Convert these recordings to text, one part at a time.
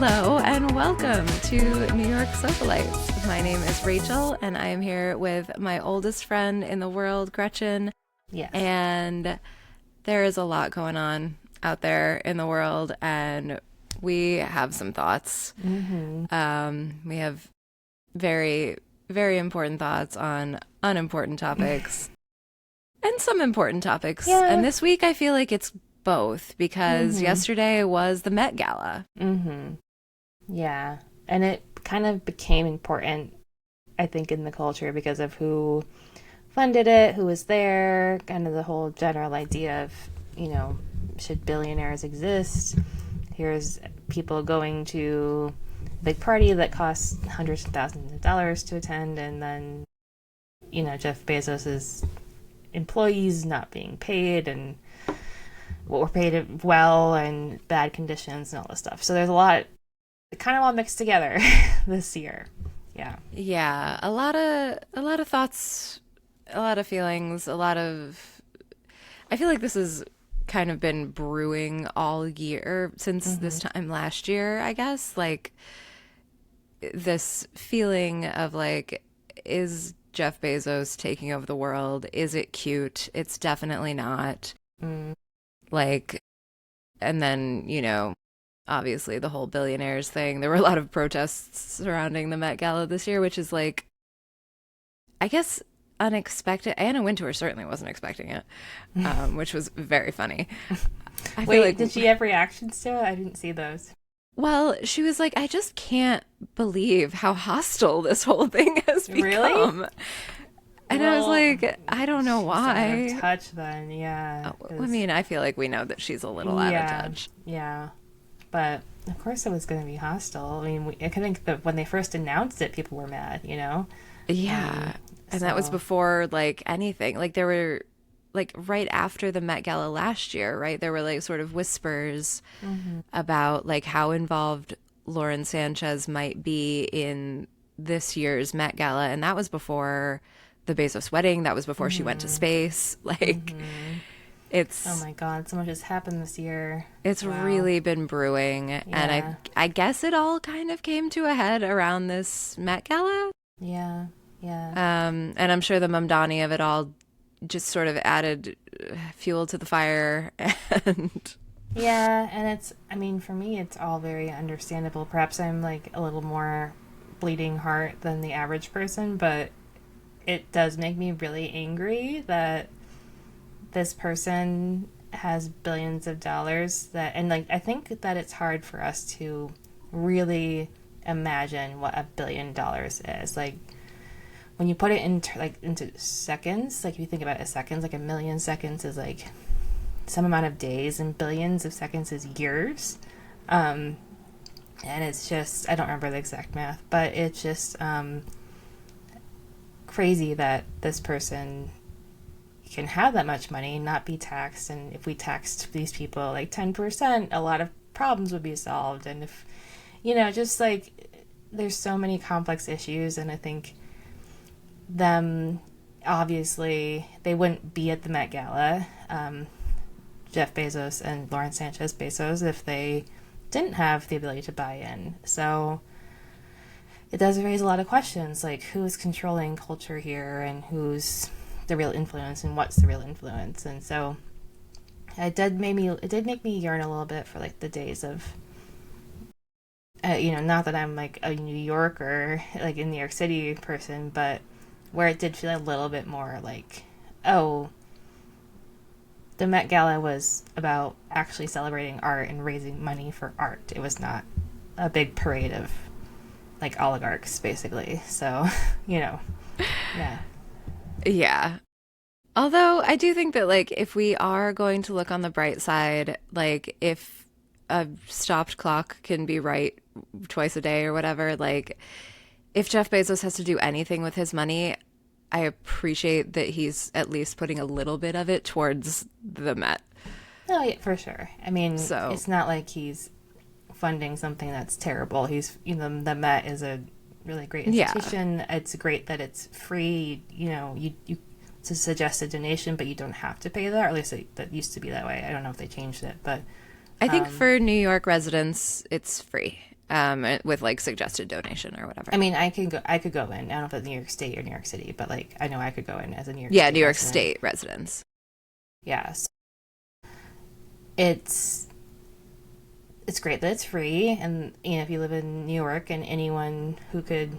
Hello and welcome to New York Socialites. My name is Rachel and I am here with my oldest friend in the world, Gretchen. Yes. And there is a lot going on out there in the world and we have some thoughts. We have very, very important thoughts on unimportant topics and some important topics. Yeah. And this week I feel like it's both because yesterday was the Met Gala. Yeah. And it kind of became important, I think, in the culture because of who funded it, who was there, kind of the whole general idea of, should billionaires exist? Here's people going to a big party that costs hundreds of thousands of dollars to attend, and then, Jeff Bezos's employees not being paid and what were paid well and bad conditions and all this stuff. So there's a lot, it kind of all mixed together this year. Yeah. Yeah, a lot of thoughts, a lot of feelings, I feel like this has kind of been brewing all year since this time last year, I guess. Like this feeling of like, is Jeff Bezos taking over the world? Is it cute? It's definitely not. Like, and then, obviously the whole billionaires thing. There were a lot of protests surrounding the Met Gala this year, which is like, I guess, unexpected. Anna Wintour certainly wasn't expecting it, which was very funny. I feel like, did she have reactions to it? I didn't see those. well, she was like, I just can't believe how hostile this whole thing has become. Really? And I was like, I don't know She's out why. of touch then, yeah. I mean, I feel like we know that she's a little out of touch. Yeah. But of course it was going to be hostile. I mean, I think that when they first announced it, people were mad, Yeah. And that was before like anything. Like there were like right after the Met Gala last year, right? There were like sort of whispers about like how involved Lauren Sanchez might be in this year's Met Gala. And that was before the Bezos wedding. That was before she went to space. Like it's Oh my God, so much has happened this year. it's Wow. really been brewing. And Yeah. I guess it all kind of came to a head around this Met Gala. Yeah. And I'm sure the Mamdani of it all just sort of added fuel to the fire. And Yeah, and for me, it's all very understandable. Perhaps I'm like a little more bleeding heart than the average person, but it does make me really angry that this person has billions of dollars I think that it's hard for us to really imagine what $1 billion is. Like when you put it into seconds, like if you think about it as seconds, like 1,000,000 seconds is like some amount of days and billions of seconds is years. And it's just, I don't remember the exact math, but it's just crazy that this person can have that much money and not be taxed. And if we taxed these people like 10%, a lot of problems would be solved. And if, just like there's so many complex issues, and I think obviously they wouldn't be at the Met Gala, Jeff Bezos and Lauren Sanchez Bezos, if they didn't have the ability to buy in. So it does raise a lot of questions, like who's controlling culture here and who's the real influence and what's the real influence. And so it did make me yearn a little bit for like the days of not that I'm like a New York or like a New York City person, but where it did feel a little bit more like, oh, the Met Gala was about actually celebrating art and raising money for art. It was not a big parade of like oligarchs, basically. So, yeah. yeah. Although I do think that like if we are going to look on the bright side, like if a stopped clock can be right twice a day or whatever, like if Jeff Bezos has to do anything with his money, I appreciate that he's at least putting a little bit of it towards the Met. Oh, yeah, for sure. I mean, So- it's not like he's funding something that's terrible. The Met is a really great Yeah. institution. It's great that it's free. It's a suggested donation, but you don't have to pay that. Or at least that used to be that way. I don't know if they changed it, but I think for New York residents, it's free. with like suggested donation or whatever. I mean, I could go in. I don't know if it's New York State or New York City, but like I know I could go in as a New York Yeah, State New York resident. State residents. Yeah, so it's great that it's free, and if you live in New York, and anyone who could,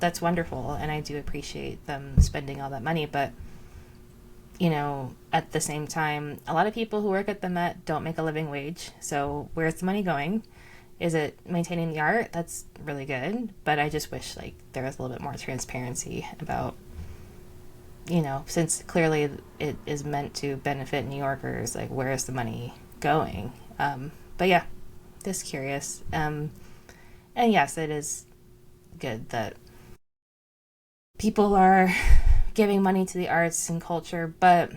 that's wonderful, and I do appreciate them spending all that money, but at the same time, a lot of people who work at the Met don't make a living wage. So where's the money going? Is it maintaining the art? That's really good, but I just wish like there was a little bit more transparency about, since clearly it is meant to benefit New Yorkers, like where's the money going? But yeah, just curious. And yes, it is good that people are giving money to the arts and culture, but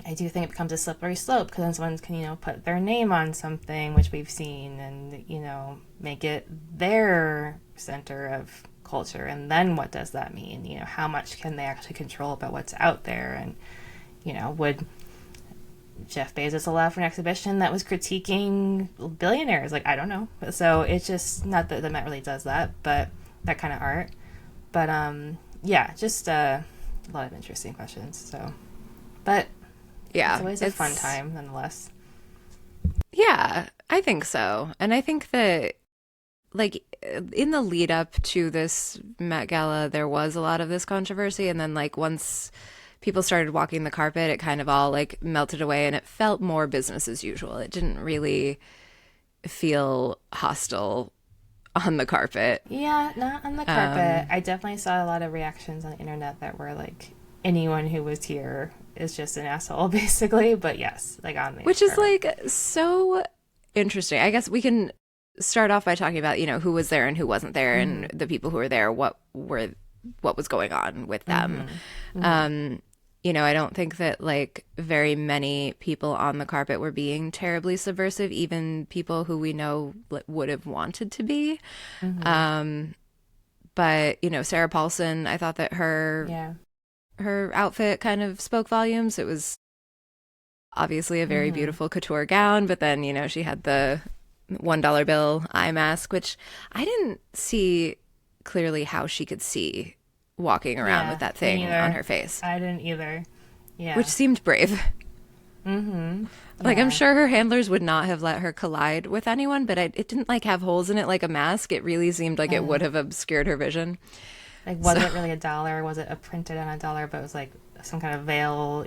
I do think it becomes a slippery slope because then someone can, put their name on something, which we've seen, and, make it their center of culture. And then what does that mean? How much can they actually control about what's out there? And, would Jeff Bezos allow for an exhibition that was critiquing billionaires? Like, I don't know. So it's just not that the Met really does that, but that kind of art. But, yeah, just a lot of interesting questions. So, but Yeah, it's always a fun time, nonetheless. Yeah, I think so. And I think that, like, in the lead up to this Met Gala, there was a lot of this controversy. And then, like, once people started walking the carpet, it kind of all, like, melted away and it felt more business as usual. It didn't really feel hostile on the carpet. Yeah, not on the carpet. I definitely saw a lot of reactions on the internet that were like, anyone who was here is just an asshole, basically. But yes, like on the Which is like so interesting. I guess we can start off by talking about, who was there and who wasn't there, and the people who were there, what was going on with them. I don't think that like very many people on the carpet were being terribly subversive, even people who we know would have wanted to be. But, Sarah Paulson, I thought that her outfit kind of spoke volumes. It was obviously a very beautiful couture gown, but then, she had the $1 bill eye mask, which I didn't see clearly how she could see walking around with that thing on her face. I didn't either. Yeah. Which seemed brave. Like, I'm sure her handlers would not have let her collide with anyone, but it didn't like have holes in it like a mask. It really seemed like it would have obscured her vision. Like, wasn't it really a dollar? Was it a printed on a dollar, but it was like some kind of veil,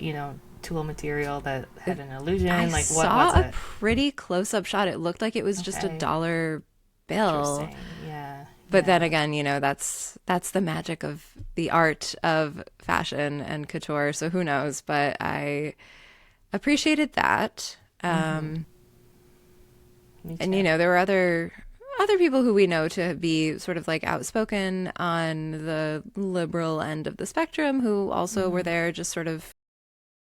tool material that had an illusion? I like, what saw was a it? pretty close-up shot. It looked like it was just a dollar bill. Interesting. Yeah. But then again, that's the magic of the art of fashion and couture. So who knows? But I appreciated that. And there were other people who we know to be sort of like outspoken on the liberal end of the spectrum who also were there, just sort of,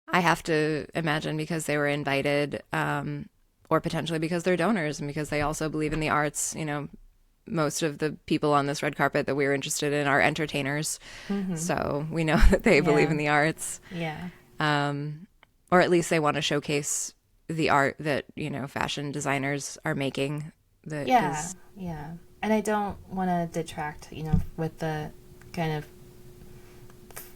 I have to imagine, because they were invited, or potentially because they're donors and because they also believe in the arts. Most of the people on this red carpet that we're interested in are entertainers. So we know that they believe in the arts. Yeah. Or at least they want to showcase the art that, fashion designers are making. That is... Yeah. And I don't want to detract, with the kind of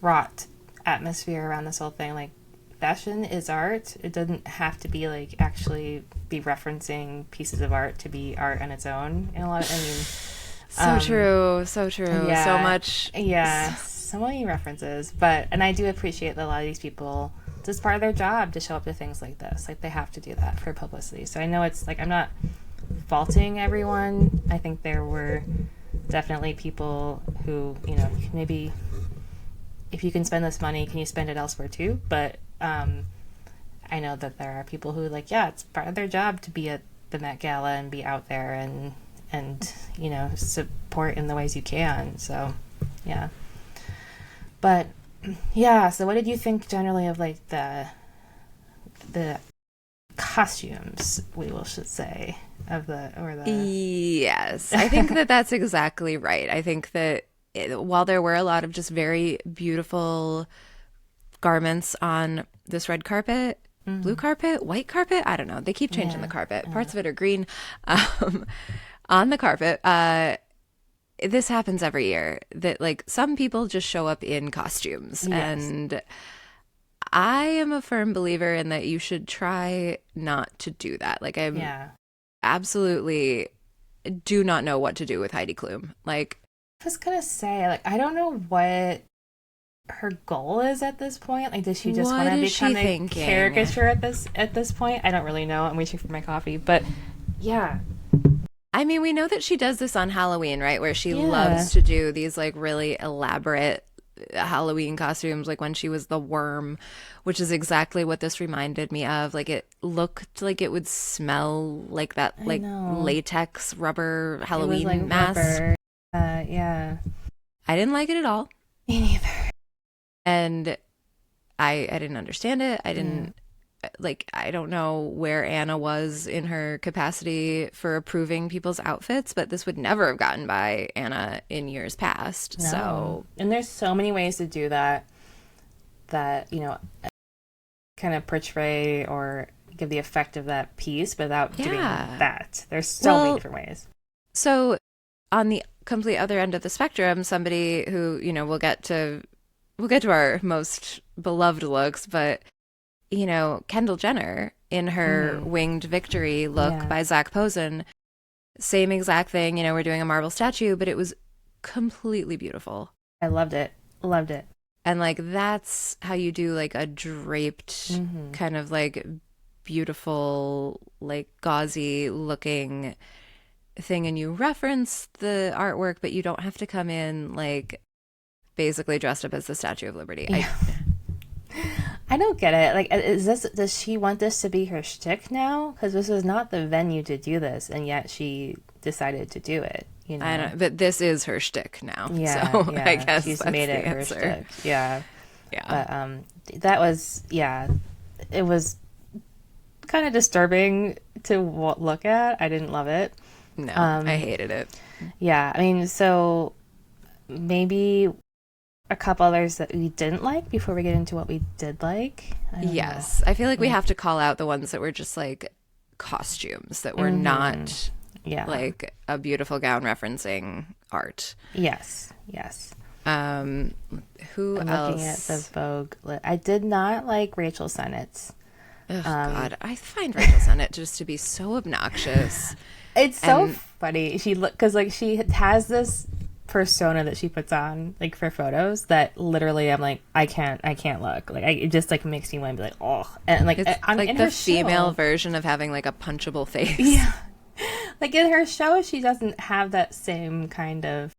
fraught atmosphere around this whole thing. Like, fashion is art. It doesn't have to be like actually be referencing pieces of art to be art on its own. In a lot of, so true. Yeah, so much. Yeah, so many references. And I do appreciate that a lot of these people, it's part of their job to show up to things like this. Like, they have to do that for publicity. So I know it's like, I'm not faulting everyone. I think there were definitely people who, maybe if you can spend this money, can you spend it elsewhere too? But I know that there are people who it's part of their job to be at the Met Gala and be out there and support in the ways you can. So, yeah. But, yeah, so what did you think generally of, the costumes, should say, Yes, I think that's exactly right. I think that while there were a lot of just very beautiful garments on this red carpet, blue carpet, white carpet, I don't know. They keep changing the carpet. Parts of it are green. on the carpet. This happens every year that like some people just show up in costumes, Yes. and I am a firm believer in that you should try not to do that. Like I'm Yeah. absolutely do not know what to do with Heidi Klum. Like I was gonna say, like, I don't know what her goal is at this point. Like, does she just what want to is she become a thinking? caricature at this point? I don't really know. I'm waiting for my coffee, but yeah, I mean, we know that she does this on Halloween, right? Where she yeah, loves to do these like really elaborate Halloween costumes, like when she was the worm, which is exactly what this reminded me of. Like it looked like it would smell like that, I like know. latex rubber It was like Halloween mask. rubber. Yeah. I didn't like it at all, Me neither. and I didn't understand it. I Yeah. didn't like I don't know where Anna was in her capacity for approving people's outfits, but this would never have gotten by Anna in years past. No. So And there's so many ways to do that, kind of portray or give the effect of that piece without doing yeah. that. There's so many Well, different ways. so on the complete other end of the spectrum, somebody who, we'll get to our most beloved looks, but Kendall Jenner in her Mm-hmm. Winged Victory look Yeah. by Zach Posen, same exact thing, we're doing a marble statue, but it was completely beautiful. I loved it. Loved it. And like that's how you do like a draped Mm-hmm. kind of like beautiful, like gauzy looking thing, and you reference the artwork, but you don't have to come in like basically dressed up as the Statue of Liberty. Yeah. I don't get it. Like, does she want this to be her shtick now? Because this was not the venue to do this, and yet she decided to do it, you I know? don't, but this is her shtick now. Yeah, So I yeah. guess She's that's made the it her answer. shtick. Yeah. Yeah. But that was, yeah, it was kind of disturbing to look at. I didn't love it. No, I Um, hated it. yeah, I mean, so maybe a couple others that we didn't like before we get into what we did like. I don't know. Yes. I feel like we Yeah. have to call out the ones that were just like costumes that were Mm-hmm. not Yeah. like a beautiful gown referencing art. Yes. Yes. Um, who I'm looking at the else? Vogue. I did not like Rachel Sennett's. Oh God, I find Rachel Sennett just to be so obnoxious. It's so And funny. She look because like she has this persona that she puts on like for photos that literally I'm like I can't look like it just like makes me want to be like oh and like it's I'm like in the her female show. version of having like a punchable face. Yeah, like in her show she doesn't have that same kind of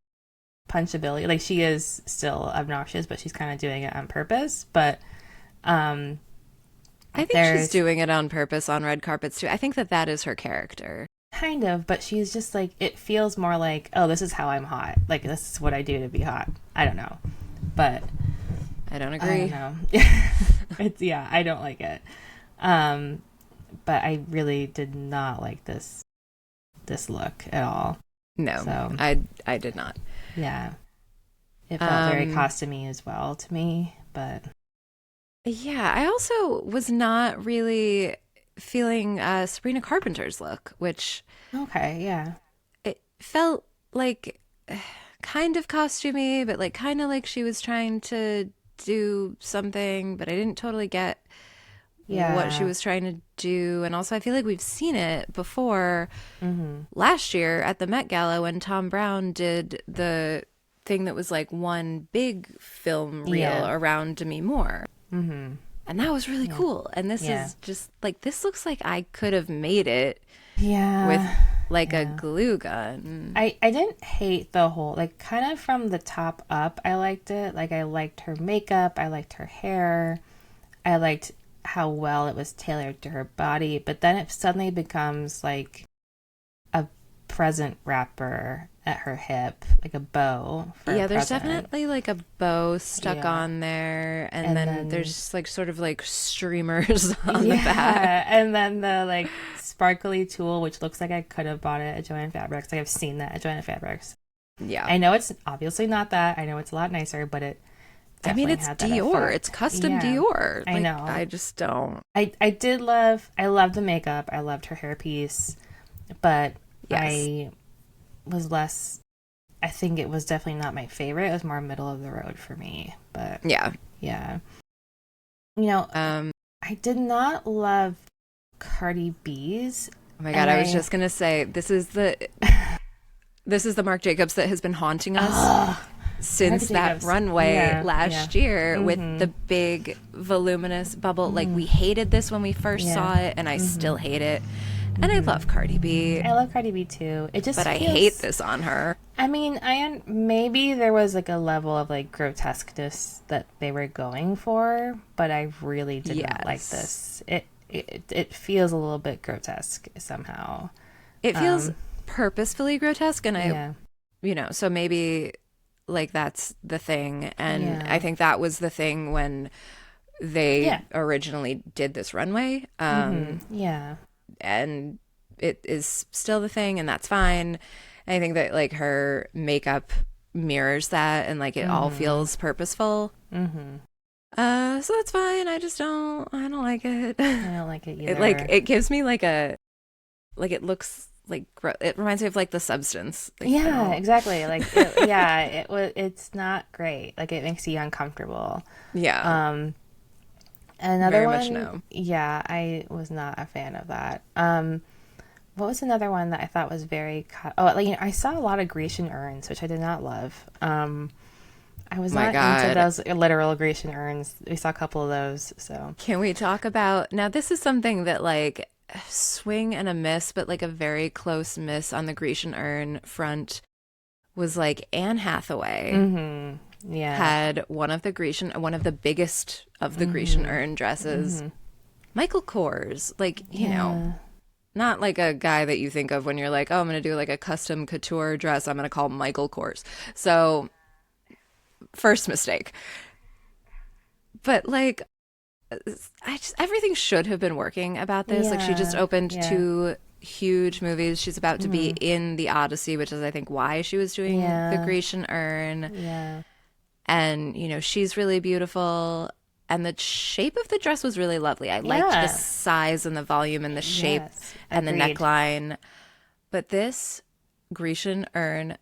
punchability. Like she is still obnoxious, but she's kind of doing it on purpose. But um, I think she's there's doing it on purpose on red carpets too. I think that that is her character. kind of, but she's just like it feels more like oh this is how I'm hot. Like this is what I do to be hot. I don't know, but I don't I don't agree. know. It's yeah, I don't like it. Um, but I really did not like this look at all. No, So I did not. yeah, it felt very Um, costumey as well to me. But yeah, I also was not really feeling Sabrina Carpenter's look, which okay, yeah, it felt like kind of costumey, but like kind of like she was trying to do something, but I didn't totally get what she yeah, was trying to do. And also, I feel like we've seen it before mm-hmm. last year at the Met Gala when Tom Brown did the thing that was like one big film reel Yeah, around Demi Moore. mm-hmm. And that was really Yeah, cool. And this yeah, is just like, this looks like I could have made it with yeah, like a yeah. glue gun. I didn't hate the whole like kind of from the top up. I liked it. Like I liked her makeup. I liked her hair. I liked how well it was tailored to her body. But then it suddenly becomes like a present wrapper at her hip, like a bow for a Yeah, there's present. definitely like a bow stuck Yeah, on there. And and then then there's like sort of like streamers on the back. yeah, and then the like sparkly tulle, which looks like I could have bought it at Joanne Fabrics. Like I've seen that at Joanne Fabrics. Yeah. I know it's obviously not that. I know it's a lot nicer, but it I mean, definitely it's had that Dior. effect. It's custom Yeah, Dior. I Like, know. I just don't. I loved the makeup. I loved her hairpiece, but Yes. was less. I think it was definitely not my favorite. It was more middle of the road for me. But Yeah. yeah, you know, I did not love Cardi B's, Oh my God, and I was just gonna say this is the Marc Jacobs that has been haunting us Marc since that Jacobs. runway Yeah, yeah. last year with Mm-hmm. the big voluminous bubble. Like, Mm-hmm. we hated this when we first Yeah. saw it, and I Mm-hmm. still hate it. And I Mm-hmm. love Cardi B, I love Cardi B too. It but just I hate feels. this on her. I mean, maybe there was like a level of like grotesqueness that they were going for, but I really didn't like Yes. this. It feels a little bit grotesque somehow. It feels Um, purposefully grotesque, and yeah, so maybe like that's the thing. And I yeah, think that was the thing when they yeah. originally did this runway. Yeah, And it is still the thing, and that's fine. And I think that like her makeup mirrors that, and like it all feels purposeful. So that's fine. I don't like it. I don't like it It like either. it gives me like a like it looks like it reminds me of like The Substance. Like, I Yeah, don't. exactly. Yeah, it's not great. Like it makes you uncomfortable. Yeah, Um, Another very much one, no. yeah, I was not a fan of that. What was another one that I thought was very I saw a lot of Grecian urns, which I did not love. I was My not into God. those literal Grecian urns. We saw a couple of those, so Can we talk about now? This is something that like swing and a miss, but like a very close miss on the Grecian urn front was like Anne Hathaway yeah. had one of the biggest of the Grecian urn dresses. Michael Kors, like, Yeah. not like a guy that you think of when you're like, oh, I'm going to do like a custom couture dress. I'm going to call Michael Kors. So, first mistake. But like, everything should have been working about this. Like, she just Yeah. opened Yeah. two huge movies. She's about to be in the Odyssey, which is, I think, why she was doing the Yeah. Grecian urn. Yeah. And she's really beautiful, and the shape of the dress was really lovely. I liked the Yeah. size and the volume and the shape Yes. and the Agreed. neckline, but this Grecian urn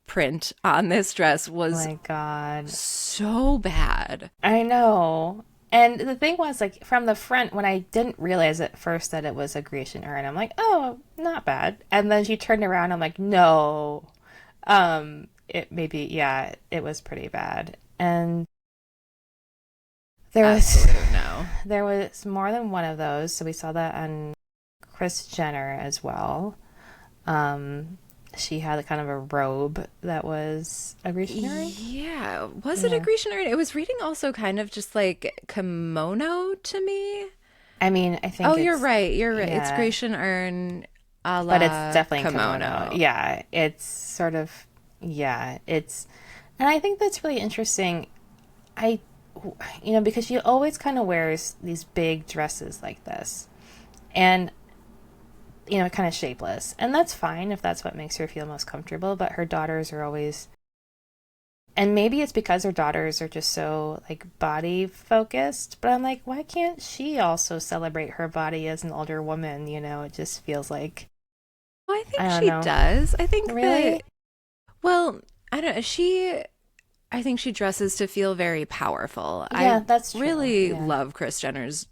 print on this dress Oh was my God. so bad. I know. And the thing was, like, from the front, when I didn't realize at first that it was a Grecian urn, I'm like, oh, not bad. And then she turned around, I'm like, no. Yeah, it was pretty bad. And there was Absolute no. there was more than one of those. So we saw that on Kris Jenner as well. She had kind of a robe that was a Grecian urn. Yeah, was it a Yeah. Grecian urn? It was reading also kind of just like kimono to me. I mean, I think Oh, you're it's right. You're right. It's yeah, Grecian urn a but it's la definitely kimono. kimono. Yeah, it's sort of yeah, it's and I think that's really interesting. I because she always kind of wears these big dresses like this. And kind of shapeless. And that's fine if that's what makes her feel most comfortable, but her daughters are always and maybe it's because her daughters are just so like body focused, but I'm like, why can't she also celebrate her body as an older woman? It just feels like Well, I think I don't she know. does. I think Really? that, well, I don't know. I think she dresses to feel very powerful. Yeah, I that's true. really Yeah. love Kris Jenner's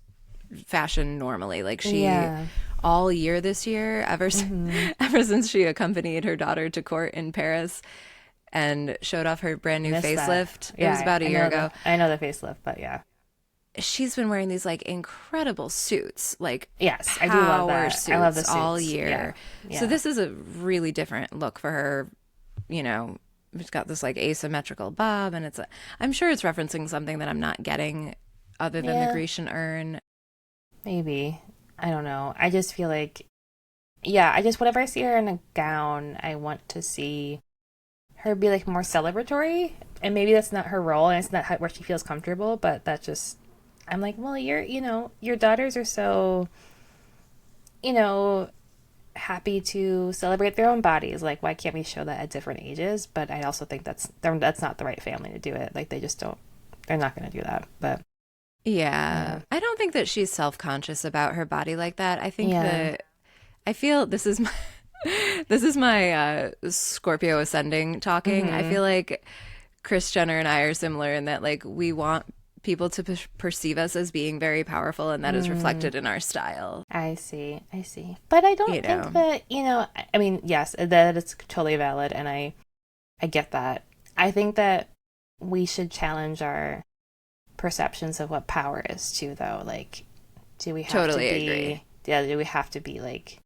fashion normally. Like, she, Yeah. all year this year, ever since she accompanied her daughter to court in Paris and showed off her brand new Missed that. facelift. It was Yeah, about a year ago. I know the facelift, but yeah. She's been wearing these like incredible suits, like Yes, I do love power that. I love the suits all suits. Yeah. year. So Yeah. this is a really different look for her. You know, it's got this like asymmetrical bob, and I'm sure it's referencing something that I'm not getting other than the Yeah. Grecian urn. Maybe. I don't know. I just feel like, yeah, whenever I see her in a gown, I want to see her be like more celebratory. And maybe that's not her role and it's not where she feels comfortable, but I'm like, well, your daughters are so, you know, happy to celebrate their own bodies. Like, why can't we show that at different ages? But I also think that's not the right family to do it. Like, they just don't, they're not going to do that. But Yeah. I don't think that she's self-conscious about her body like that. I think yeah. that I feel this is This is my Scorpio ascending talking. I Mm-hmm. feel like Chris Jenner and I are similar in that like we want people to perceive us as being very powerful, and that is Mm, reflected in our style. I see. I see. But I You don't think know, that, I mean, yes, that is totally valid, and I get that. I think that we should challenge our perceptions of what power is too, though. Like, do we have to totally agree. be, yeah, do we have to be like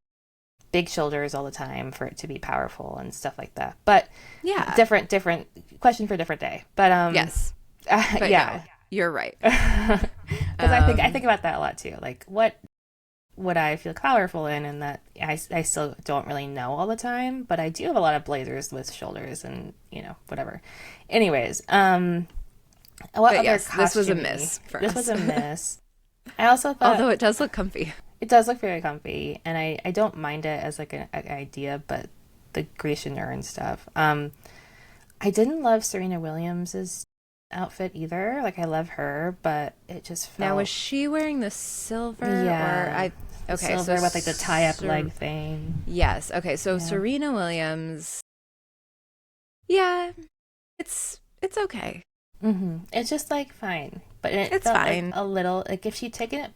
big shoulders all the time for it to be powerful and stuff like that? But Yeah. different question for a different day. But Yes. But yeah, no, you're right. because I Um, think about that a lot too. Like, what would I feel powerful in, and that I still don't really know all the time, but I do have a lot of blazers with shoulders and whatever. Anyways, what but other yes, this was a costumey? miss for This was us. a miss. I also thought Although it does look comfy. it does look very comfy, and I don't mind it as like an idea, but the Grecian urn stuff. I didn't love Serena Williams's outfit either. Like I love her, but it just Now, was felt she wearing the silver or yeah, I the okay, so silver with like the tie up leg thing. yes. Okay, so Yeah. Serena Williams, yeah, it's okay. It's just like fine, but it It's felt like fine. a little like if she'd taken it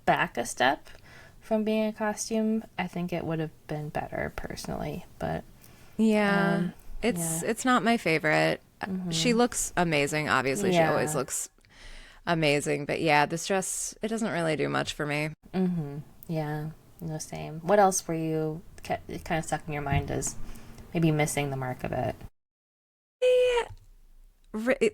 back a step from being a costume, I think it would have been better personally. But Yeah. um, yeah, It's not my favorite. She hmm looks amazing, obviously. She always yeah, looks amazing, but yeah, this dress it doesn't really do much for me. yeah, no same. What else were you kind of stuck in your mind as maybe missing the mark of it?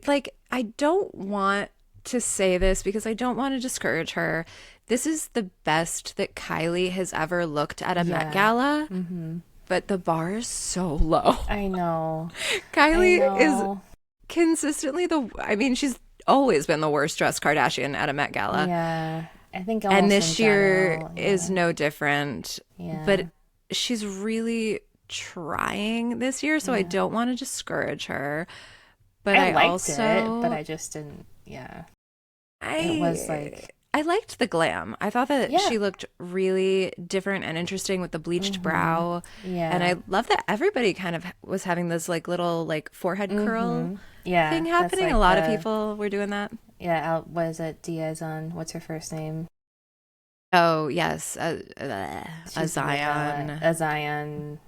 Like I don't want to say this because I don't want to discourage her. This is the best that Kylie has ever looked at a Met Yeah, Gala, but the bar is so low. I know, I Kylie is know. consistently I mean, she's always been the worst dressed Kardashian at a Met Gala. Yeah, I think And almost in this year general. is Yeah, no different. yeah, But she's really trying this year, so I yeah. don't want to discourage her. But I I liked it, but also I just didn't. Yeah, it was I like, I liked the glam. I thought that yeah, she looked really different and interesting with the bleached mm-hmm, brow. And yeah, I love that everybody kind of was having this like little like forehead curl mm-hmm, yeah. thing That's happening. A like lot of people were doing that. was it Diaz on? What's her first name? Oh, yes. A She's the Met Gala, Zion. a Zion.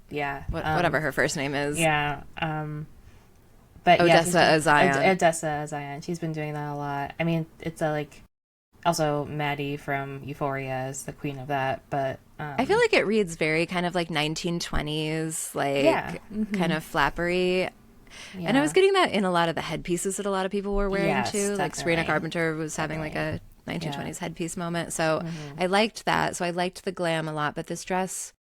Yeah, Whatever her first name is. yeah. But yeah, she's Odessa been a Zion. Odessa Zion. She's been doing that a lot. I mean, it's a like also Maddie from Euphoria is the queen of that, but I feel like it reads very kind of like 1920s, yeah, like kind of flappery. And I was yeah, getting that in a lot of the headpieces that a lot of people were wearing yes, too. Like Sabrina definitely, Carpenter was having like definitely, a yeah. 1920s headpiece moment. So Mm-hmm. I liked that. So I liked the glam a lot. But this dress,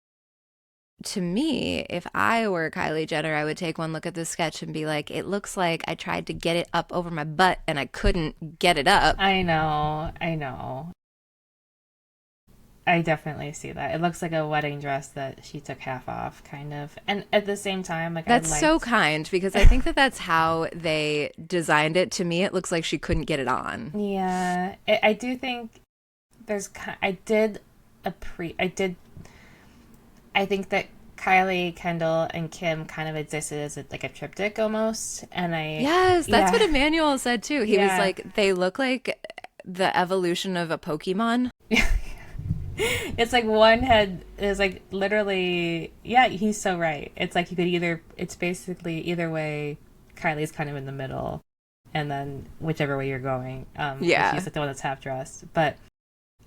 to me, if I were Kylie Jenner, I would take one look at this sketch and be like, it looks like I tried to get it up over my butt and I couldn't get it up. I know, I know. I definitely see that. It looks like a wedding dress that she took half off, kind of. And at the same time, like I That's so liked, kind because I think that that's how they designed it. To me, it looks like she couldn't get it on. yeah, I do think I did I think that Kylie, Kendall, and Kim kind of existed as like a triptych almost, and Yes, that's what yeah, Emmanuel said too. He was yeah. like, they look like the evolution of a Pokemon. It's like one head is like literally, yeah, he's so right. It's like it's basically either way, Kylie's kind of in the middle, and then whichever way you're going, Yeah. she's like the one that's half dressed. But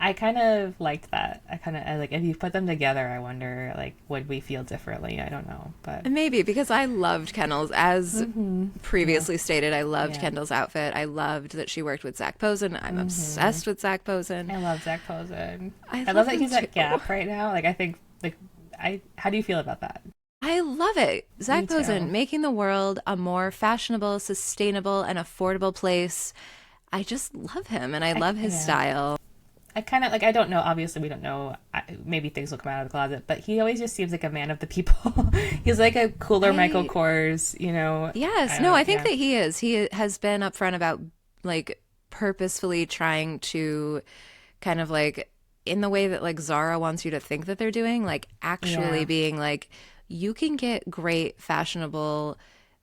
I kind of liked that. I like if you put them together, I wonder like would we feel differently? I don't know, but Maybe because I loved Kendall's, as yeah, previously stated, I loved yeah. Kendall's outfit. I loved that she worked with Zach Posen. I'm obsessed with Zach Posen. I love Zach Posen. I I love love that him he's too. at Gap right now. Like I think like I how do you feel about that? I love it. Me Zach too. Posen making the world a more fashionable, sustainable, and affordable place. I just love him and I love his Yeah. style. I kind of like I don't know. Obviously, we don't know. Maybe things will come out of the closet, but he always just seems like a man of the people. He's like a cooler Michael I Kors, you know. Yes, I no, I don't. think Yeah. that he is. He has been upfront about like purposefully trying to kind of like in the way that like Zara wants you to think that they're doing, like actually Yeah. being like, you can get great, fashionable,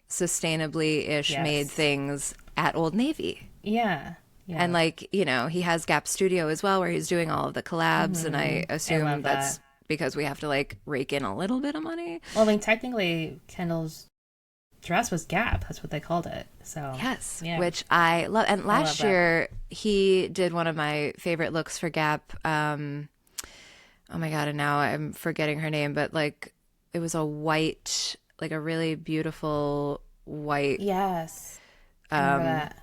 sustainably-ish made Yes. things at Old Navy. Yeah. And Yeah. like, he has Gap Studio as well, where he's doing all of the collabs, and I I assume love that. that's because we have to like rake in a little bit of money. Well, I mean, technically, Kendall's dress was Gap. That's what they called it. So, Yes, yeah, which I love. And I love last that. year he did one of my favorite looks for Gap. Oh my God, and now I'm forgetting her name, but like it was a white, like a really beautiful white Yes. I remember that.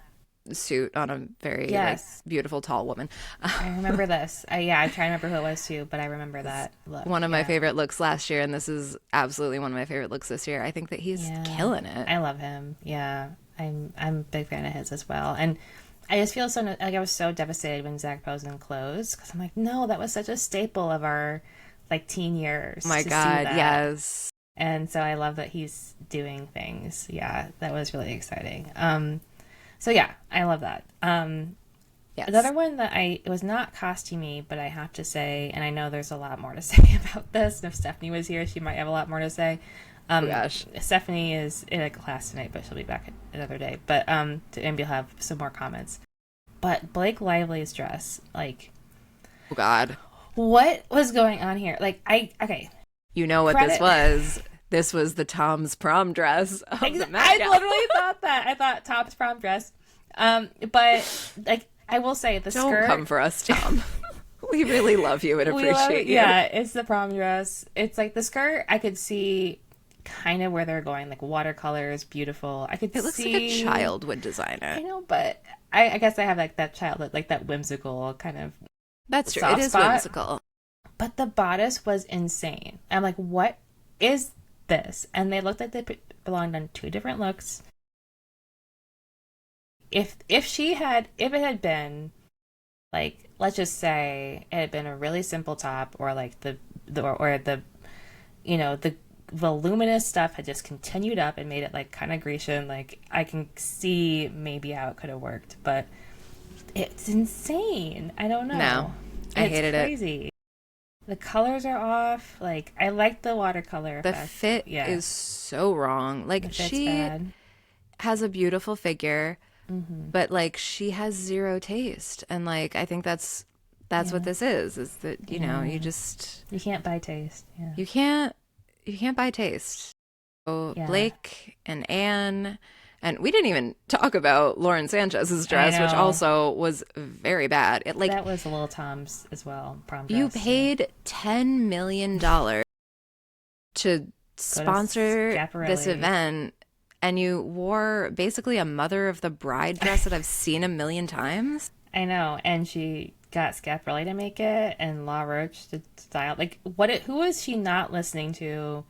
suit on a very like Yes. beautiful tall woman. I remember this. Yeah, I'm trying to remember who it was too, but I remember that look. One of my Yeah. favorite looks last year, and this is absolutely one of my favorite looks this year. I think that he's Yeah. killing it. I love him. Yeah. I'm a big fan of his as well. And I just feel so like I was so devastated when Zach Posen closed because I'm like, no, that was such a staple of our like teen years Oh my to see God, that. yes. And so I love that he's doing things. Yeah, that was really exciting. So yeah, I love that. Yes. Another one that it was not costumey, but I have to say, and I know there's a lot more to say about this. And if Stephanie was here, she might have a lot more to say. Oh gosh. Stephanie is in a class tonight, but she'll be back another day. But and we'll have some more comments. But Blake Lively's dress, like, Oh God. what was going on here? Like, okay, You know what this credit. was? This was the Tom's prom dress of the Met I Gala. literally thought that. I thought Top's prom dress. But like I will say the Don't skirt. come for us, Tom. We really love you and we love- appreciate you. Yeah, it's the prom dress. It's like the skirt. I could see kind of where they're going, like watercolors, beautiful. I could. It looks see, like a child would design I it. know, but I guess I have like that child, like that whimsical kind of. That's true. Soft It is spot. whimsical. But the bodice was insane. I'm like, what is this? And they looked like they belonged on two different looks. If it had been like, let's just say it had been a really simple top, or like the the voluminous stuff had just continued up and made it like kind of Grecian, like I can see maybe how it could have worked, but it's insane. I don't know. No, I It's hated it. crazy. The colors are off. Like I like the watercolor The effect. fit Yeah. is so wrong. Like The fit's she bad. has a beautiful figure, but like she has zero taste. And like I think that's what this is that, you just You can't buy taste. Yeah. you can't buy taste. So Yeah. Blake and Anne, and we didn't even talk about Lauren Sanchez's dress, which know. also was very bad. It like That was a little Tom's as well. Prom you dress. paid $10 million to sponsor Schiaparelli. this event, and you wore basically a mother of the bride dress that I've seen a million times. I know, and she got Schiaparelli to make it, and La Roche to style. Like, who is she not listening to,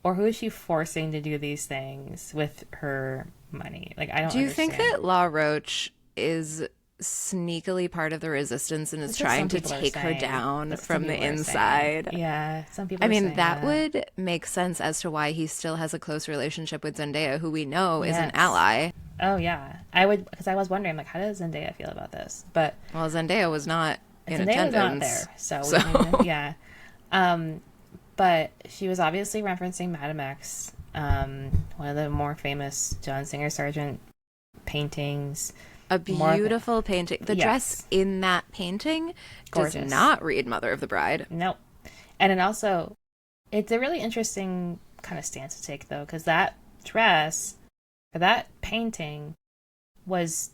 or who is she forcing to do these things with her money? Like, I don't. Do you think understand. that La Roche is sneakily part of the resistance and is That's what trying some to people are take her saying. down That's what from some the people are saying. inside? Yeah, some people. I are mean, saying that would make sense as to why he still has a close relationship with Zendaya, who we know is an Yes. ally. Oh yeah, I would, because I was wondering, like, how does Zendaya feel about this? But Well, Zendaya was not in Zendaya was not attendance. there, so, So- yeah. But she was obviously referencing Madame X, one of the more famous John Singer Sargent paintings. A More than- beautiful painting. The Yes. dress in that painting does Gorgeous. not read Mother of the Bride. Nope. And it also, it's a really interesting kind of stance to take, though, because that dress, or that painting, was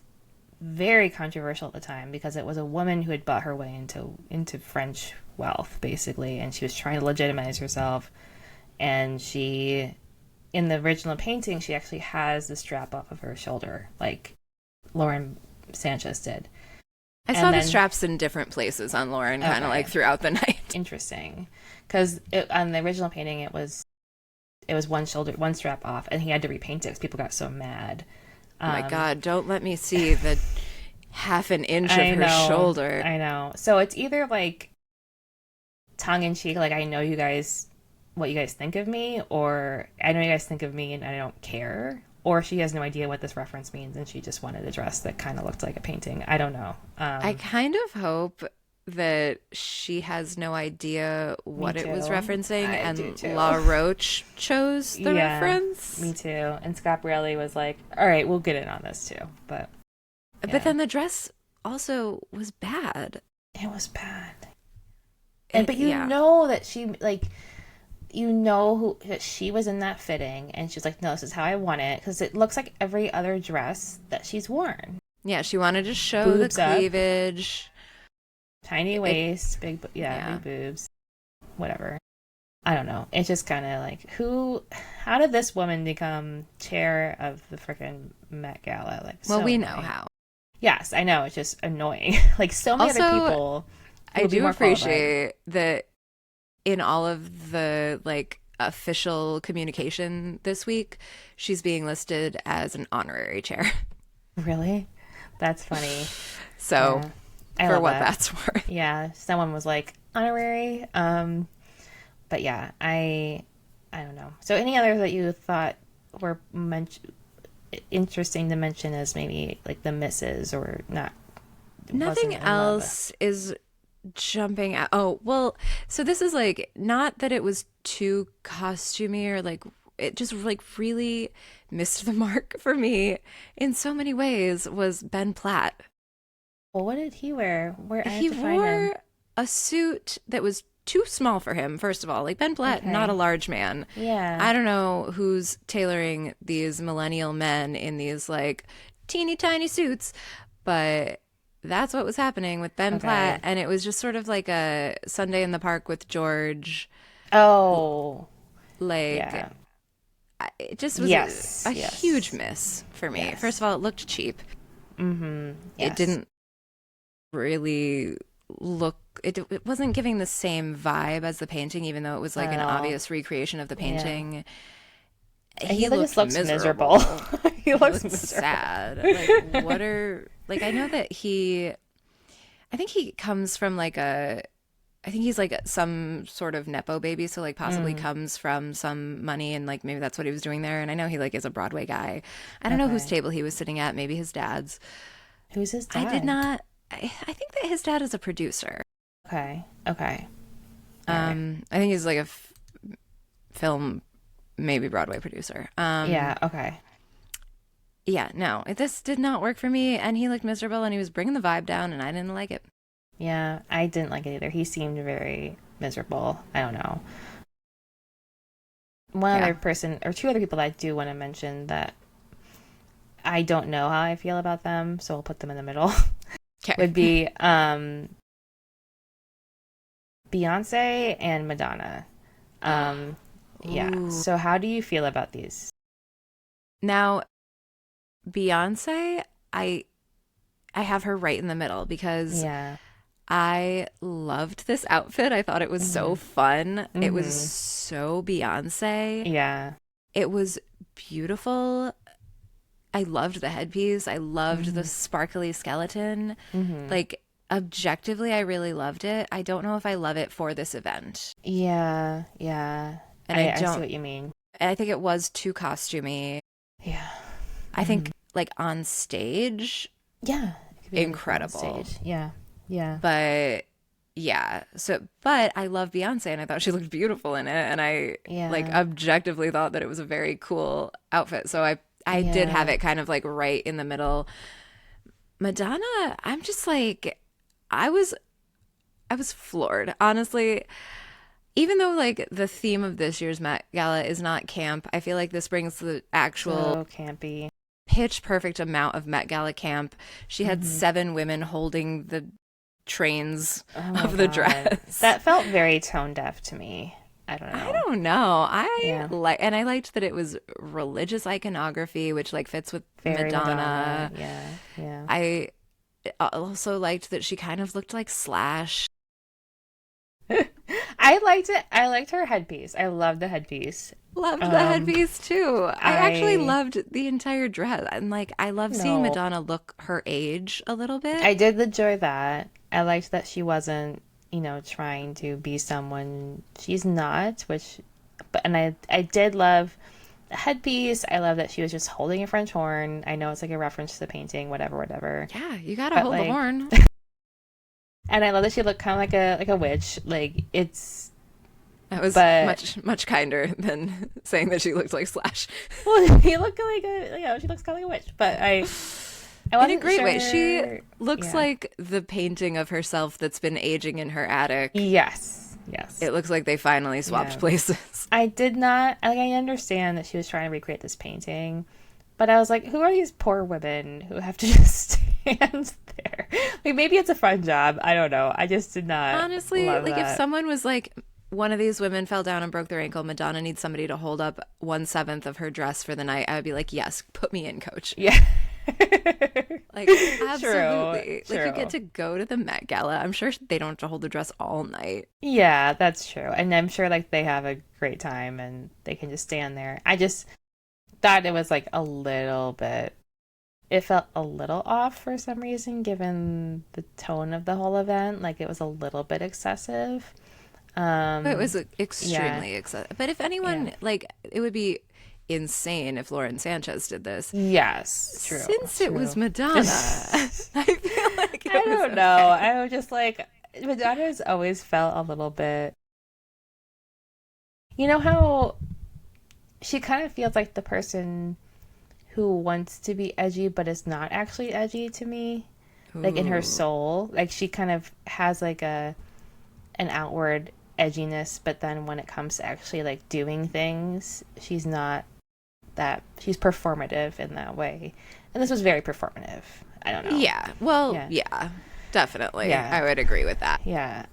very controversial at the time because it was a woman who had bought her way into French wealth, basically, and she was trying to legitimize herself. And she, in the original painting, she actually has the strap off of her shoulder, like Lauren Sanchez did. I And saw the then- straps in different places on Lauren, kind of Okay. like throughout the night. Interesting, because on the original painting it was one strap off, and he had to repaint it because people got so mad. Oh my God, don't let me see the half an inch of I her know, shoulder. I know. So it's either like tongue in cheek, like I know you guys, what you guys think of me, or I know you guys think of me and I don't care, or she has no idea what this reference means and she just wanted a dress that kind of looked like a painting. I don't know. I kind of hope that she has no idea Me what it was too. referencing, I do and too. La Roche chose the Yeah, reference. me too. And Scaparelli was like, all right, we'll get in on this too. But But yeah, then the dress also was bad. it was bad. And but Yeah. that she like who that she was in that fitting, and she's like, no, this is how I want it, because it looks like every other dress that she's worn. Yeah, she wanted to show the Boobs up, cleavage. tiny It, waist, yeah. big boobs, whatever. I don't know. It's just kind of like, how did this woman become chair of the freaking Met Gala? Like, Well, so we know annoying. how. Yes, I know. It's just annoying. Like, so many other Also, people who I would be do more qualified. appreciate that in all of the like official communication this week, she's being listed as an honorary chair. Really? That's funny. So, Yeah. I for love what that. that's worth. Yeah, someone was like honorary. But yeah, I don't know. So any others that you thought were interesting to mention as maybe like the misses or not wasn't Nothing in love with? else is jumping out. Oh, well, so this is like not that it was too costumey or like it just like really missed the mark for me in so many ways was Ben Platt. Well, what did he wear? Where I have He to find him. wore a suit that was too small for him, first of all. Like Ben Platt, not a Okay. large man. Yeah. I don't know who's tailoring these millennial men in these like teeny tiny suits, but that's what was happening with Ben Platt. Okay. And it was just sort of like a Sunday in the Park with George. Oh, Like, yeah. it just was a Yes. huge Yes. miss for me. First Yes. of all, it looked cheap. Mm-hmm. It Yes. didn't really look, it wasn't giving the same vibe as the painting, even though it was like Not an at all. obvious recreation of the Yeah. painting. And He just looked looks miserable. miserable. He He looks looked miserable. sad. Like, what are, like, I know that I think he comes from like I think he's like some sort of Nepo baby, so like possibly Mm, comes from some money and like maybe that's what he was doing there. And I know he like is a Broadway guy. I don't know whose okay. table he was sitting at, maybe his dad's. Who's his I did dad? not, I think that his dad is a producer. Okay. Okay. All right. I think he's like a film, maybe Broadway producer. Yeah. Okay. Yeah, no, this did not work for me. And he looked miserable and he was bringing the vibe down and I didn't like it. Yeah. I didn't like it either. He seemed very miserable. I don't know. One Yeah. other person or two other people that I do want to mention that I don't know how I feel about them, so I'll put them in the middle. Okay. Would be Beyonce and Madonna. Um, yeah. Ooh. So how do you feel about these? Now, Beyonce, I I have her right in the middle because Yeah. I loved this outfit. I thought it was so Mm-hmm. fun. It was Mm-hmm. so Beyonce. Yeah. It was beautiful. I loved the headpiece. I loved the Mm-hmm. sparkly skeleton. Mm-hmm. Like, objectively, I really loved it. I don't know if I love it for this event. Yeah. Yeah. And I I see don't, what you mean. I think it was too costumey. Yeah. I Mm-hmm. think, like, on stage, Yeah. It could be really fun on incredible. stage. Yeah. Yeah. But yeah, so but I love Beyonce and I thought she looked beautiful in it and I like Yeah. objectively thought that it was a very cool outfit. So I did have Yeah. it kind of like right in the middle. Madonna, I'm just like I was I was floored. Honestly, even though like the theme of this year's Met Gala is not camp, I feel like this brings the actual So campy. pitch perfect amount of Met Gala camp. She had Mm-hmm. 7 women holding the trains Oh my of the God. dress. That felt very tone deaf to me. I don't I know. don't know. Yeah. And I liked that it was religious iconography, which like fits with Very Madonna. Madonna. Yeah. Yeah. I also liked that she kind of looked like Slash. I liked it. I liked her headpiece. I loved the headpiece. Loved the Um, headpiece too. I actually I loved the entire dress. And like I love seeing no, Madonna look her age a little bit. I did enjoy that. I liked that she wasn't, trying to be someone she's not, and I did love the headpiece. I love that she was just holding a French horn. I know it's like a reference to the painting, whatever, whatever. Yeah, you gotta But hold the like, horn. And I love that she looked kind of like a witch. Like it's, That was but much kinder than saying that she looked like Slash. well, he looked like she looks kind of like a witch. But I In a wasn't great way. She sure. looks Yeah. like the painting of herself that's been aging in her attic. Yes. Yes. It looks like they finally swapped Yeah. places. I did not like. I understand that she was trying to recreate this painting, but I was like, who are these poor women who have to just stand there? Like maybe it's a fun job. I don't know. I just did not Honestly, love like if that. someone was like, one of these women fell down and broke their ankle, Madonna needs somebody to hold up 1/7 of her dress for the night, I would be like, yes, put me in, coach. Yeah. Like, True. absolutely. Like, you get True. to go to the Met Gala. I'm sure they don't have to hold the dress all night. Yeah, that's true. And I'm sure like they have a great time and they can just stand there. I just thought it was like a little bit it felt a little off for some reason given the tone of the whole event. Like it was a little bit excessive. It was Yeah. extremely excessive. But if Yeah. anyone, like, it would be insane if Lauren Sanchez did this. Yes, true. Since it was True. Madonna, I feel like I it was don't know. okay. I was just like Madonna's always felt a little bit. You know how she kind of feels like the person who wants to be edgy but is not actually edgy to me. Like in her Ooh. soul, like she kind of has like a an outward edginess, but then when it comes to actually like doing things, she's not that she's performative in that way. And this was very performative. I don't know. Yeah. Well, Yeah. yeah, definitely. Yeah. I would agree with that. Yeah.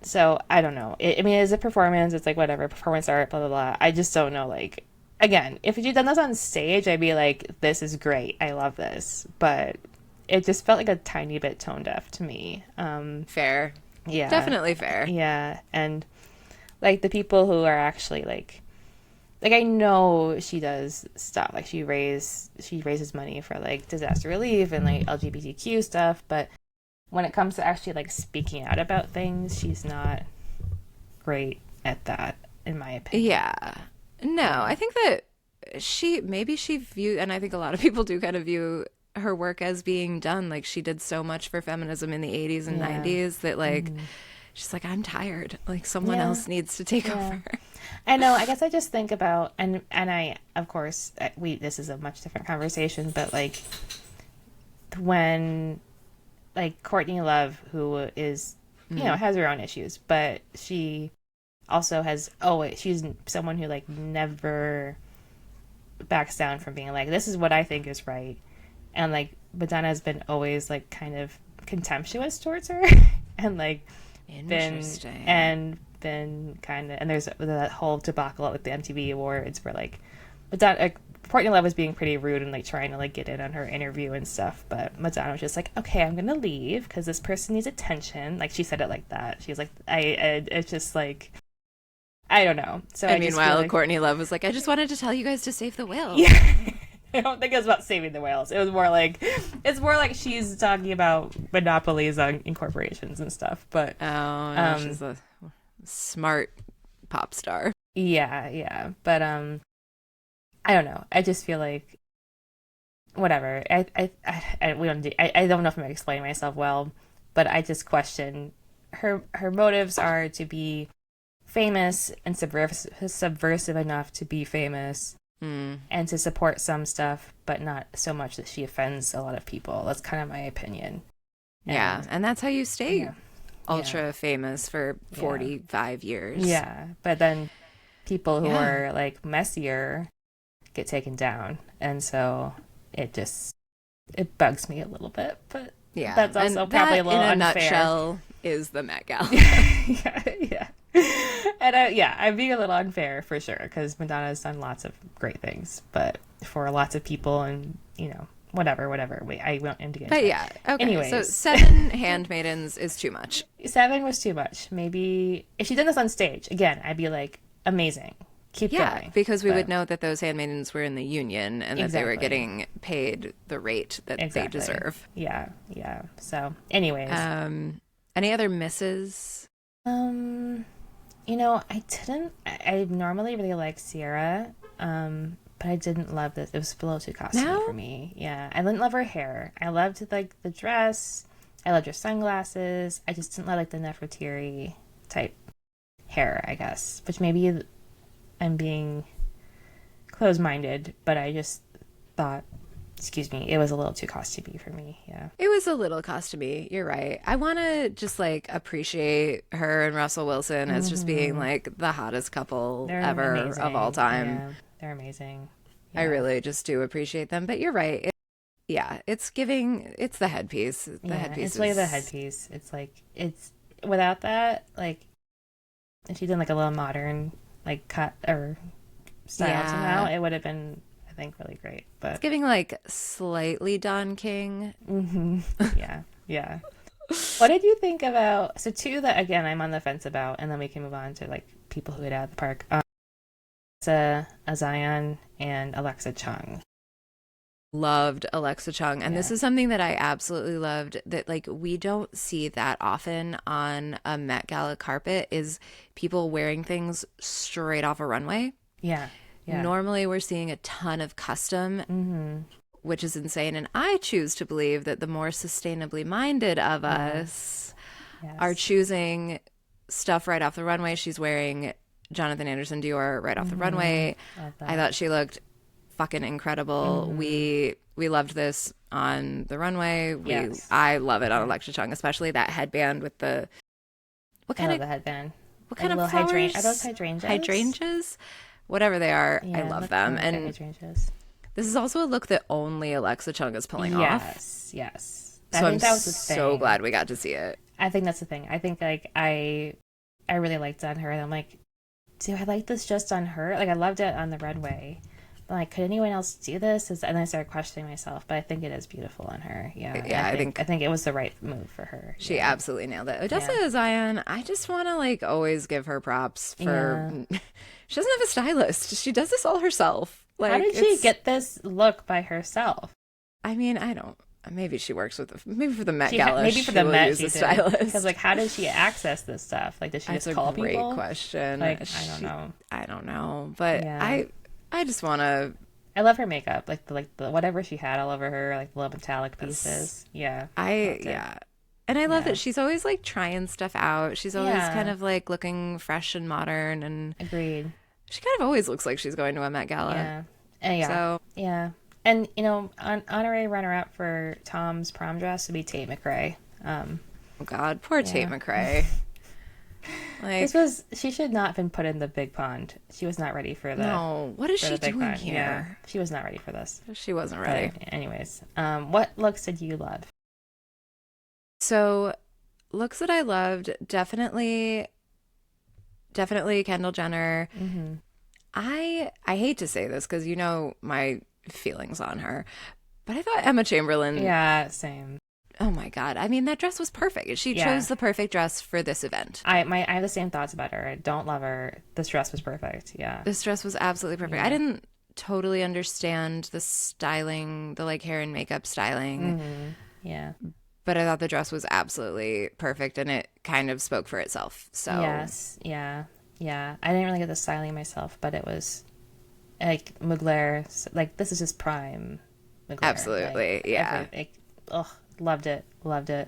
So I don't know. I mean, it's a performance. It's like whatever performance art. Blah blah blah. I just don't know. Like again, if you'd done this on stage, I'd be like, "This is great. I love this." But it just felt like a tiny bit tone deaf to me. Fair. Yeah. Definitely fair. Yeah. And like the people who are actually like I know she does stuff like she raises money for like disaster relief and like LGBTQ stuff, but when it comes to actually like speaking out about things, she's not great at that, in my opinion. Yeah. No, I think that maybe she view, and I think a lot of people do kind of view her work as being done. Like she did so much for feminism in the 80s and Yeah. 90s that like she's like, I'm tired. Like someone Yeah. else needs to take Yeah. over. I know. I guess I just think about and I of course we this is a much different conversation, but like when like Courtney Love, who is has her own issues, but she also has she's someone who like never backs down from being like this is what I think is right, and like Madonna has been always like kind of contemptuous towards her, and like been Interesting. been kind of and there's that whole debacle with the MTV Awards where like Madonna Courtney Love was being pretty rude and like trying to like get in on her interview and stuff, but Madonna was just like, okay, I'm gonna leave because this person needs attention. Like she said it like that. She was like, it's just like I don't know. So And I just feel meanwhile, like Courtney Love was like, I just wanted to tell you guys to save the whales. yeah. I don't think it was about saving the whales. It was more like it's more like she's talking about monopolies on in corporations and stuff. But Oh, no, she's a smart pop star. yeah. But I don't know. I just feel like whatever. We don't. I don't know if I'm explaining myself well, but I just question her motives are to be famous and subversive enough to be famous and to support some stuff, but not so much that she offends a lot of people. That's kind of my opinion. Yeah. And that's how you stay Yeah. ultra famous for 45 years. Yeah, but then people who Yeah. are like messier get taken down, and so it bugs me a little bit. But Yeah. that's also And probably that, a little in a unfair. nutshell, is the Met Gala. yeah. And I'm being a little unfair for sure because Madonna's done lots of great things, but for lots of people, and whatever. I won't end again. But yeah, okay. Anyways. So 7 handmaidens is too much. 7 was too much. Maybe if she did this on stage again, I'd be like, amazing. Keep Yeah, going. because we But- would know that those handmaidens were in the union and that they were Exactly. getting paid the rate that Exactly. they deserve. Yeah. So, anyways, Any other misses? I normally really like Sierra, but I didn't love this. It was a little too costly No? for me. Yeah, I didn't love her hair. I loved like the dress. I loved her sunglasses. I just didn't like the Nefertiti type hair, I guess, which maybe I'm being closed-minded, but I just thought, excuse me, it was a little too costumey for me. Yeah. It was a little costumey. You're right. I want to just like appreciate her and Russell Wilson as just being like the hottest couple They're ever of all amazing. time. Yeah, they're amazing. I Yeah. really just do appreciate them. But you're right. Yeah, it's giving, it's the headpiece. The Yeah, headpiece it's like the is, headpiece. It's like it's without that, like if she did like a little modern like cut or style somehow, yeah, it would have been I think really great. it's But giving like slightly Don King. yeah, yeah. What did you think about so two that again I'm on the fence about, and then we can move on to like people who hit out at the park. Zion and Alexa Chung. Loved Alexa Chung. And this Yeah. is something that I absolutely loved that like we don't see that often on a Met Gala carpet is people wearing things straight off a runway. Yeah. Yeah. Normally we're seeing a ton of custom, which is insane. And I choose to believe that the more sustainably minded of us are Yes. choosing stuff right off the runway. She's wearing Jonathan Anderson Dior right off the runway. Love I that. thought she looked fucking incredible. We loved this on the runway. Yes. I love it on Alexa Chung, especially that headband with the what I kind love of the headband. what And kind the of little flowers? Are those hydrangeas? Hydrangeas? Whatever they are, I Yeah, love look them. like And hydrangeas. this is also a look that only Alexa Chung is pulling off. Yes, yes. I So I'm think that was the thing. so glad we got to see it. I think that's the thing. I think like I really liked it on her, and I'm like, do I like this just on her? Like I loved it on the runway. But like, could anyone else do this? And then I started questioning myself. But I think it is beautiful on her. Yeah, Yeah, I think it was the right move for her. She Yeah. absolutely nailed it. Odessa Zion, I just want to like always give her props for. She doesn't have a stylist. She does this all herself. Like, How did she get this look by herself? I mean, I don't. Maybe she works with maybe for the Met She Gala. maybe for she the will Met use she a did. stylist. Because like, how did she access this stuff? Like, does she That's just a call great people? question. Like, I don't know. I don't know, but Yeah. I just want to. I love her makeup, like the whatever she had all over her, like the little metallic pieces. Yeah, loved it. Yeah. And I love Yeah. that she's always like trying stuff out. She's always Yeah. kind of like looking fresh and modern, and Agreed. she kind of always looks like she's going to a Met Gala. Yeah, and yeah, So yeah. And you know, honorary runner-up for Tom's prom dress would be Tate McRae. oh God, poor Tate McRae. Like, She should not have been put in the big pond. She was not ready for the no, what is for she the big doing pond. here? Yeah, she was not ready for this. She wasn't ready. But anyways, what looks did you love? So, looks that I loved, definitely Kendall Jenner. I hate to say this because you know my feelings on her, but I thought Emma Chamberlain. Yeah, same. Oh my God! I mean, that dress was perfect. She Yeah. chose the perfect dress for this event. I have the same thoughts about her. I don't love her. This dress was perfect. Yeah. This dress was absolutely perfect. I didn't totally understand the styling, the like hair and makeup styling, Yeah. but I thought the dress was absolutely perfect and it kind of spoke for itself. So Yes. Yeah. Yeah. I didn't really get the styling myself, but it was like Mugler. Like this is just prime Mugler. Absolutely, Like, yeah. Loved it. Loved it.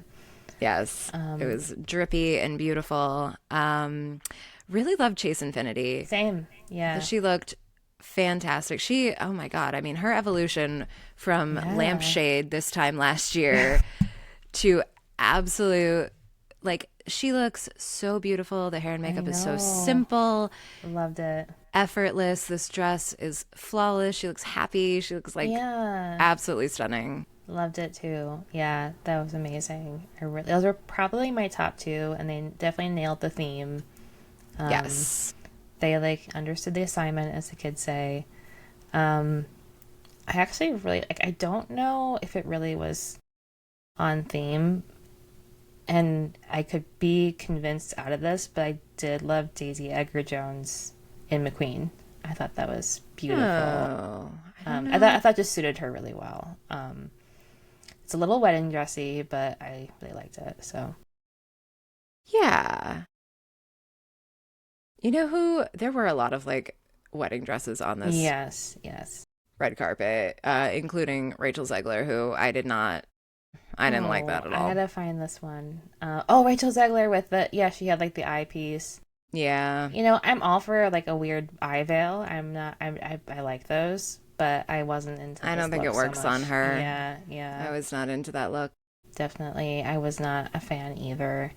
yes, it was drippy and beautiful. Really loved Chase Infinity. Same. Yeah. She looked fantastic. Oh my God. I mean, her evolution from lampshade this time last year to absolute, like, she looks so beautiful. The hair and makeup is so simple, Loved it. effortless. This dress is flawless. She looks happy. She looks like Yeah. absolutely stunning. Loved it too. Yeah, that was amazing. Those were probably my top two, and they definitely nailed the theme. Yes. They like understood the assignment, as the kids say. I actually really like. I don't know if it really was on theme, and I could be convinced out of this, but I did love Daisy Edgar Jones in McQueen. I thought that was beautiful. Oh, I thought just suited her really well. It's a little wedding dressy, but I really liked it. So yeah. You know who? There were a lot of like wedding dresses on this yes, red carpet, including Rachel Zegler, who I did not I didn't like Oh, that at I all. gotta find this one. Oh, Rachel Zegler with the yeah, she had like the eyepiece. Yeah. You know, I'm all for like a weird eye veil. I'm not. I like those, but I wasn't into I don't this think look it so works on much. her. Yeah, I yeah, was not into that look. definitely. I was not a fan either.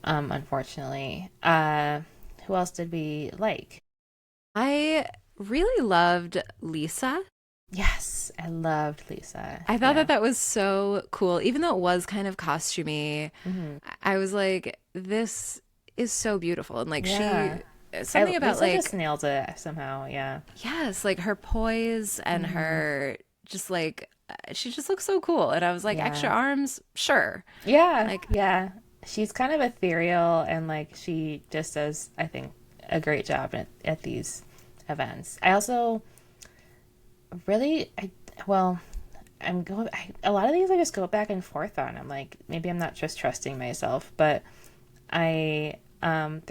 Unfortunately. Who else did we like? I really loved Lisa. Yes, I loved Lisa. I thought Yeah. that that was so cool. Even though it was kind of costumey, Hmm. I was like, this is so beautiful. And like Yeah. something about Lisa like, just nails it somehow. Yeah. yes, like her poise and Hmm. her just like, she just looks so cool. And I was like, extra Yeah. arms, sure. Yeah. Like, Yeah. She's kind of ethereal and like she just does, I think, a great job at these events. I also really, well, a lot of these I just go back and forth on. I'm like, maybe I'm not just trusting myself, but there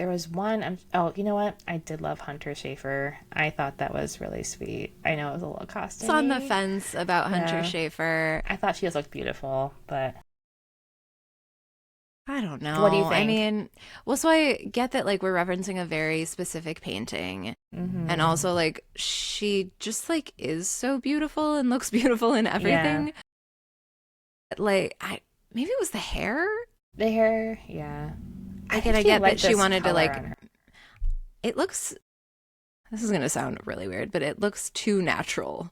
was one, oh, you know what? I did love Hunter Schafer. I thought that was really sweet. I know it was a little it's on the costumey. fence about Hunter Yeah. Schafer. I thought she just looked beautiful, but I don't what do you know. I think? mean, well, so I get that like we're referencing a very specific painting. And Mm-hmm. also like she just like is so beautiful and looks beautiful in Yeah. everything. Like I maybe it was the hair. The hair, yeah. I Like and I actually get like that she this wanted to color like on her. it looks this is gonna sound really weird, but it looks too natural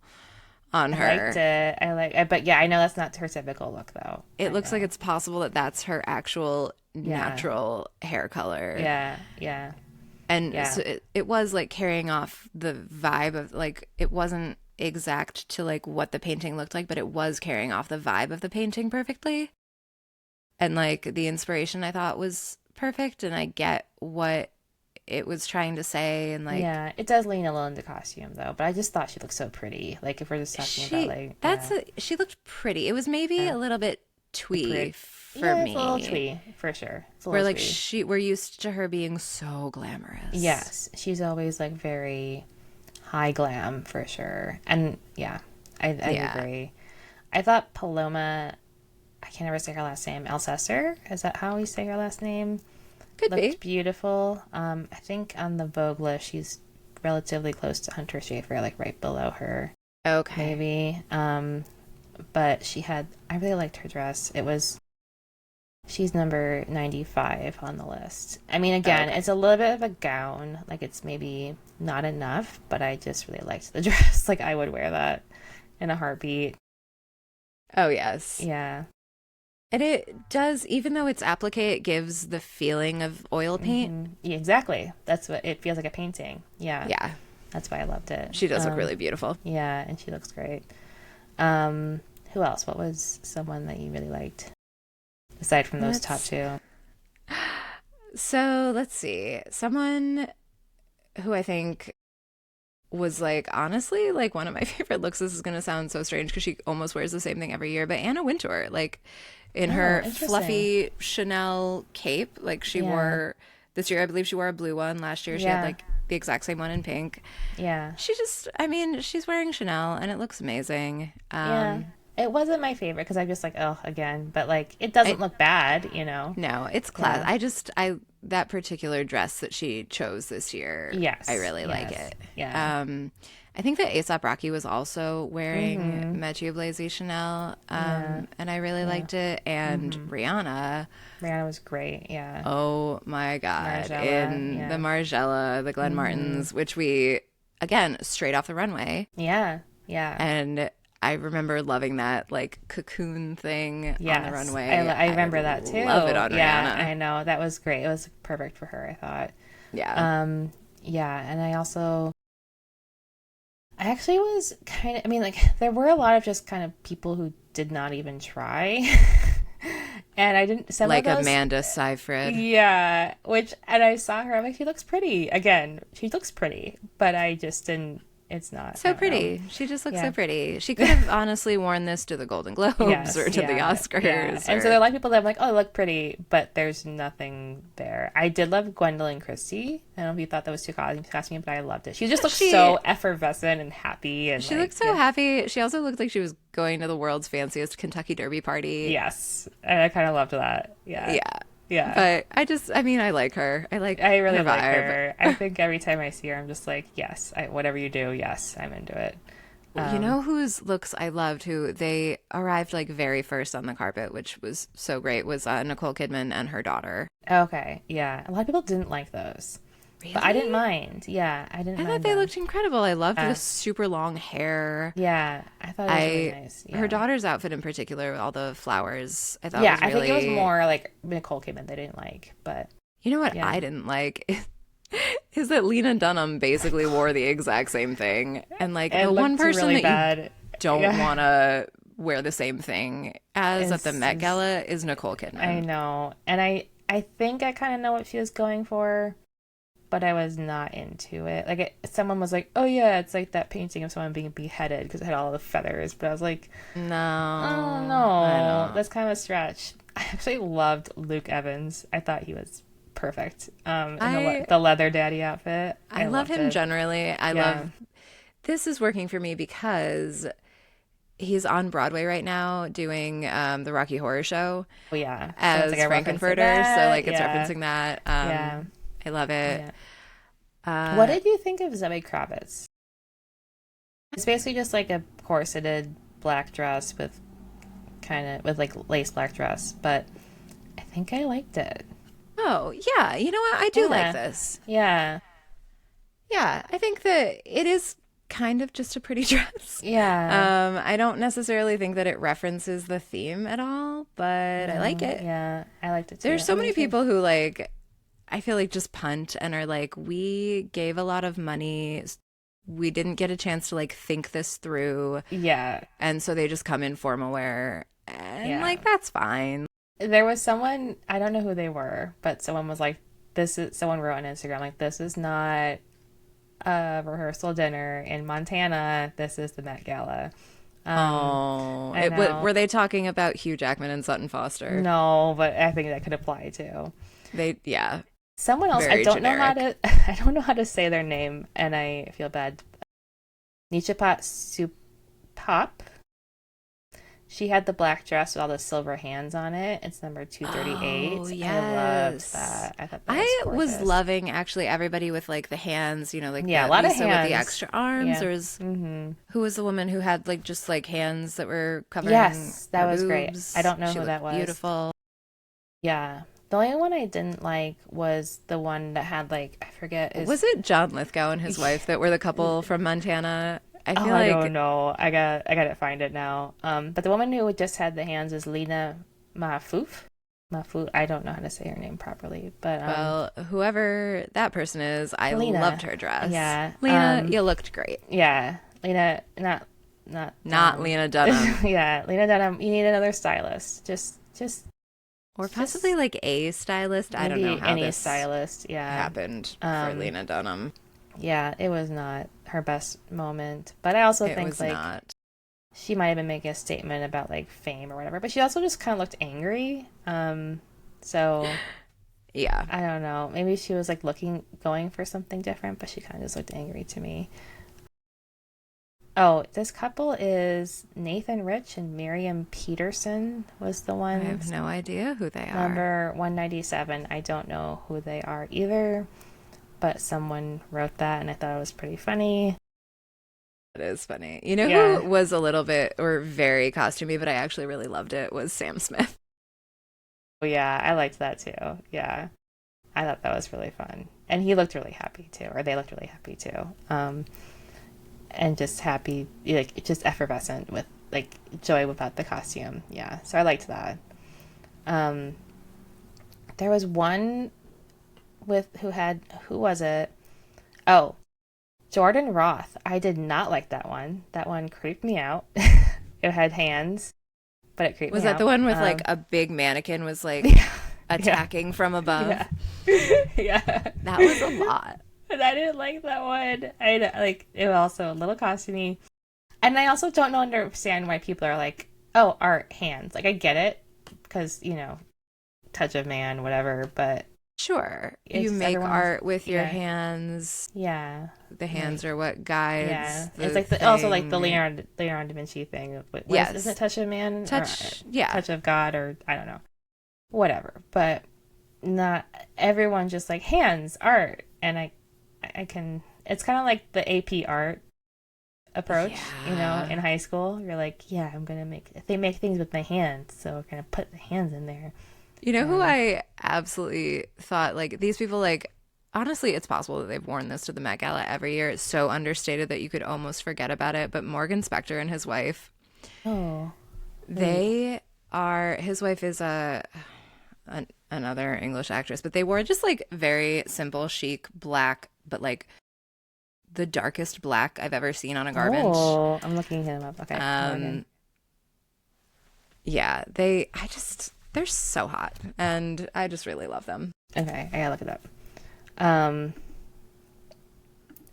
on I liked her. it. But yeah, I know that's not her typical look though. It I looks like know. it's possible that that's her actual Yeah. natural hair color. Yeah. Yeah. And Yeah. so it was like carrying off the vibe of like it wasn't exact to like what the painting looked like, but it was carrying off the vibe of the painting perfectly. And like the inspiration I thought was perfect and I get what it was trying to say and like Yeah. It does lean a little into costume though, but I just thought she looked so pretty. Like if we're just talking about like yeah. she looked pretty. It was maybe Yeah. a little bit twee Pretty. for Yeah, it's a little me. twee for sure. It's a Where little like twee. we're used to her being so glamorous. Yes. She's always like very high glam for sure. And yeah, I Yeah. agree. I thought Paloma, I can't ever say her last name, Alcester, is that how we say her last name? Could Looked be. beautiful. I think on the Vogue list, she's relatively close to Hunter Schafer, like right below her, Okay. maybe. But I really liked her dress. She's number 95 on the list. I mean, again, Okay. it's a little bit of a gown. Like, it's maybe not enough, but I just really liked the dress. Like, I would wear that in a heartbeat. Oh yes. Yeah. And it does, even though it's applique, it gives the feeling of oil paint. Yeah, exactly. That's what it feels like a painting. Yeah. Yeah, That's why I loved it. she does look really beautiful. Yeah, and she looks great. Um, who else? What was someone that you really liked aside from those top Let's two? so let's see. Someone who I think was like honestly like one of my favorite looks. This is gonna sound so strange because she almost wears the same thing every year. But Anna Wintour, like in Oh, her interesting. fluffy Chanel cape, like she Yeah. wore this year. I believe she wore a blue one. Last year she had Yeah. like the exact same one in pink. Yeah. She just, I mean, she's wearing Chanel and it looks amazing. Yeah. It wasn't my favorite because I'm just like, oh, again, but like it doesn't I look bad, you know? No, it's class. Yeah. I that particular dress that she chose this year, I Yes. really like Yes. it. Yeah. Um, I think that Aesop Rocky was also wearing Mm-hmm. Mathieu Blaise Chanel, Yeah. and I really Yeah. liked it. And Mm-hmm. Rihanna, Rihanna was great. Yeah. oh my God, Margiela. in the Yeah. Margiela, the Glen Mm-hmm. Martens, which we again straight off the runway, Yeah. Yeah. and I remember loving that like cocoon thing on the Yes, runway. I I remember that too. love it on Yeah, Rihanna. I know that was great. It was perfect for her, I thought. Yeah. Yeah, and I actually was kind of, I mean, like, there were a lot of just kind of people who did not even try. And I didn't, some of Like those, Amanda Seyfried. yeah, and I saw her, I'm like, she looks pretty. Again, she looks pretty, but I just didn't, It's not. I So don't know. pretty. She just looks Yeah. so pretty. She could have honestly worn this to the Golden Globes or Yes, to the yeah, yeah. Oscars And so there or are a lot of people that I'm like, oh, they look pretty, but there's nothing there. I did love Gwendolyn Christie. I don't know if you thought that was too costume, but I loved it. She just looked she so effervescent and happy and she like, looked so yeah. happy. She also looked like she was going to the world's fanciest Kentucky Derby party. Yes. And I kind of loved that. Yeah. Yeah. Yeah. But I mean, I like her. I like I really her like vibe. her. I think every time I see her, I'm just like, yes, whatever you do, yes, I'm into it. You know whose looks I loved, who they arrived like very first on the carpet, which was so great, was Nicole Kidman and her daughter. Okay. Yeah. A lot of people didn't like those, but I didn't Really? mind. Yeah. I didn't I thought mind they them. looked incredible. I loved the Yeah. super long hair. Yeah. I thought it was really nice. Her Yeah. daughter's outfit in particular, with all the flowers, I thought Yeah. was I think it was really. more like Nicole Kidman they didn't like, but You know what yeah. I didn't like is that Lena Dunham basically wore the exact same thing, and like It the one looked person really that you bad. don't Yeah. want to wear the same thing as at the Met It's, Gala is Nicole I Kidman. know. And I think I kind of know what she was going for, but I was not into it. Like someone was like, "Oh yeah, it's like that painting of someone being beheaded because it had all the feathers." But I was like, No, "Oh I no, don't. that's kind of a stretch." I actually loved Luke Evans. I thought he was perfect. In I the leather daddy outfit. I I love loved him it. generally. I Yeah. love this is working for me because he's on Broadway right now doing the Rocky Horror Show Oh yeah. So it's like as a reference to Frankenfurter. So that. like it's Yeah. referencing that. Yeah. I love it. Yeah. What Uh, did you think of Zoe Kravitz? It's basically just like a corseted black dress with with like lace black dress, but I think I liked it. oh yeah, you know what? I do like Yeah. this. Yeah. Yeah, I think that it is kind of just a pretty dress. Yeah. I don't necessarily think that it references the theme at all, but I like No, it. yeah. I liked it too. There's I so mean, many people who like, I feel like just punt and are like, we gave a lot of money. We didn't get a chance to like think this through. yeah. And so they just come in formal wear. And Yeah. like, that's fine. There was someone, I don't know who they were, but someone was like, someone wrote on Instagram, like, this is not a rehearsal dinner in Montana. This is the Met Gala. Oh, I know. were they talking about Hugh Jackman and Sutton Foster? No, but I think that could apply too. Yeah, Someone else, I very don't know how generic. to, I don't know how to say their name, and I feel bad. Nichapat Supap. She had the black dress with all the silver hands on it. It's number 238. Oh, I loved yes. that. I thought that I was was gorgeous. loving actually everybody with like the hands, like Yeah, a the lot of Lisa with the hands. extra arms. Yeah. Or Mm-hmm. who was the woman who had like just like hands that were covering Yes, that her was great. boobs? I don't know She who looked that was. beautiful. Yeah. The only one I didn't like was the one that had like, I forget is Was it John Lithgow and his wife that were the couple from Montana? I oh, feel I like don't know. I gotta find it now. But the woman who just had the hands is Lena Mahfouf. Mahfouf. I don't know how to say her name properly, but well, whoever that person is, I Lena. loved her dress. Yeah. Lena, you looked great. Yeah, Lena, not Not Lena Dunham. yeah, Lena Dunham. You need another stylist. Just Or possibly like a stylist. I don't know maybe how any this stylist. Yeah. happened for Um, Lena Dunham. Yeah, it was not her best moment, but I also It think was like not. she might have been making a statement about like fame or whatever, but she also just kind of looked angry. So Yeah. I don't know. Maybe she was like going for something different, but she kind of just looked angry to me. Oh, this couple is Nathan Rich and Miriam Peterson was the I have ones. no idea who they are. Number 197. I don't know who they are either, but someone wrote that and I thought it was pretty funny. It is funny. You know Yeah. who was a little bit or very costumey, but I actually really loved it was Sam Smith. Oh, yeah, I liked that too. Yeah. I thought that was really fun. And he looked really happy too, or they looked really happy too. And just happy, like just effervescent with like joy about the costume. Yeah. So I liked that. There was one who was it? Oh, Jordan Roth. I did not like that one. That one creeped me out. It had hands, but it creeped Was me that out. the one with like a big mannequin was like Yeah. attacking from above? Yeah. Yeah. That was a lot. And I didn't like that one. Like it was also a little costumey. And I also don't understand why people are like, oh, art, hands. Like I get it because, touch of man, whatever, but Sure, it's you just make everyone's, art with your yeah, hands. yeah. The hands Like, are what guides yeah. It's the like also like the thing. Leonardo da Vinci thing. Isn't it Yes. touch of man or Yeah. touch of God or I don't know. Whatever. But not everyone just like hands, art. And I can, it's kind of like the AP art approach, Yeah. in high school. You're like, yeah, they make things with my hands, so we're gonna put the hands in there. You know who And I absolutely thought like these people like honestly it's possible that they've worn this to the Met Gala every year. It's so understated that you could almost forget about it. But Morgan Spector and his wife, oh, who? they are his wife is another English actress, but they wore just like very simple, chic black, but like the darkest black I've ever seen on a garment. Oh, I'm looking him up. Okay, Morgan. Um, yeah, they're so hot, and I just really love them. Okay, I gotta look it up. Um.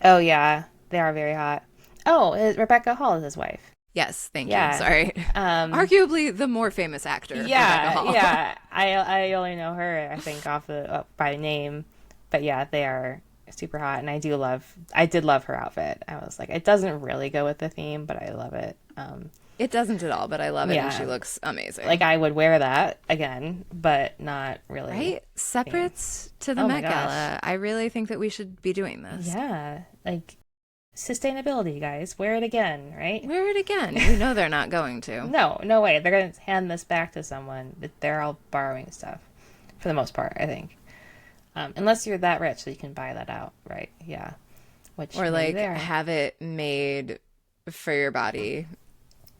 Oh yeah, they are very hot. Oh, Rebecca Hall is his wife. Yes, thank you. Yeah. Sorry. Um. Arguably the more famous actor, Rebecca Yeah, Hall. yeah. I only know her, I think, off by name, but yeah, they are super hot, and I did love her outfit. I was like, it doesn't really go with the theme, but I love it. It doesn't at all, but I love it, and she Yeah, looks amazing. like I would wear that again, but not really. Right? Separates to the Oh my Met gosh. Gala. I really think that we should be doing this. Yeah, like sustainability, guys. Wear it again, right? Wear it again. You know they're not going to. No, no way. They're gonna hand this back to someone. They're all borrowing stuff for the most part, I think. Unless you're that rich that you can buy that out, right? Yeah, which Or maybe like they are. have it made for your body,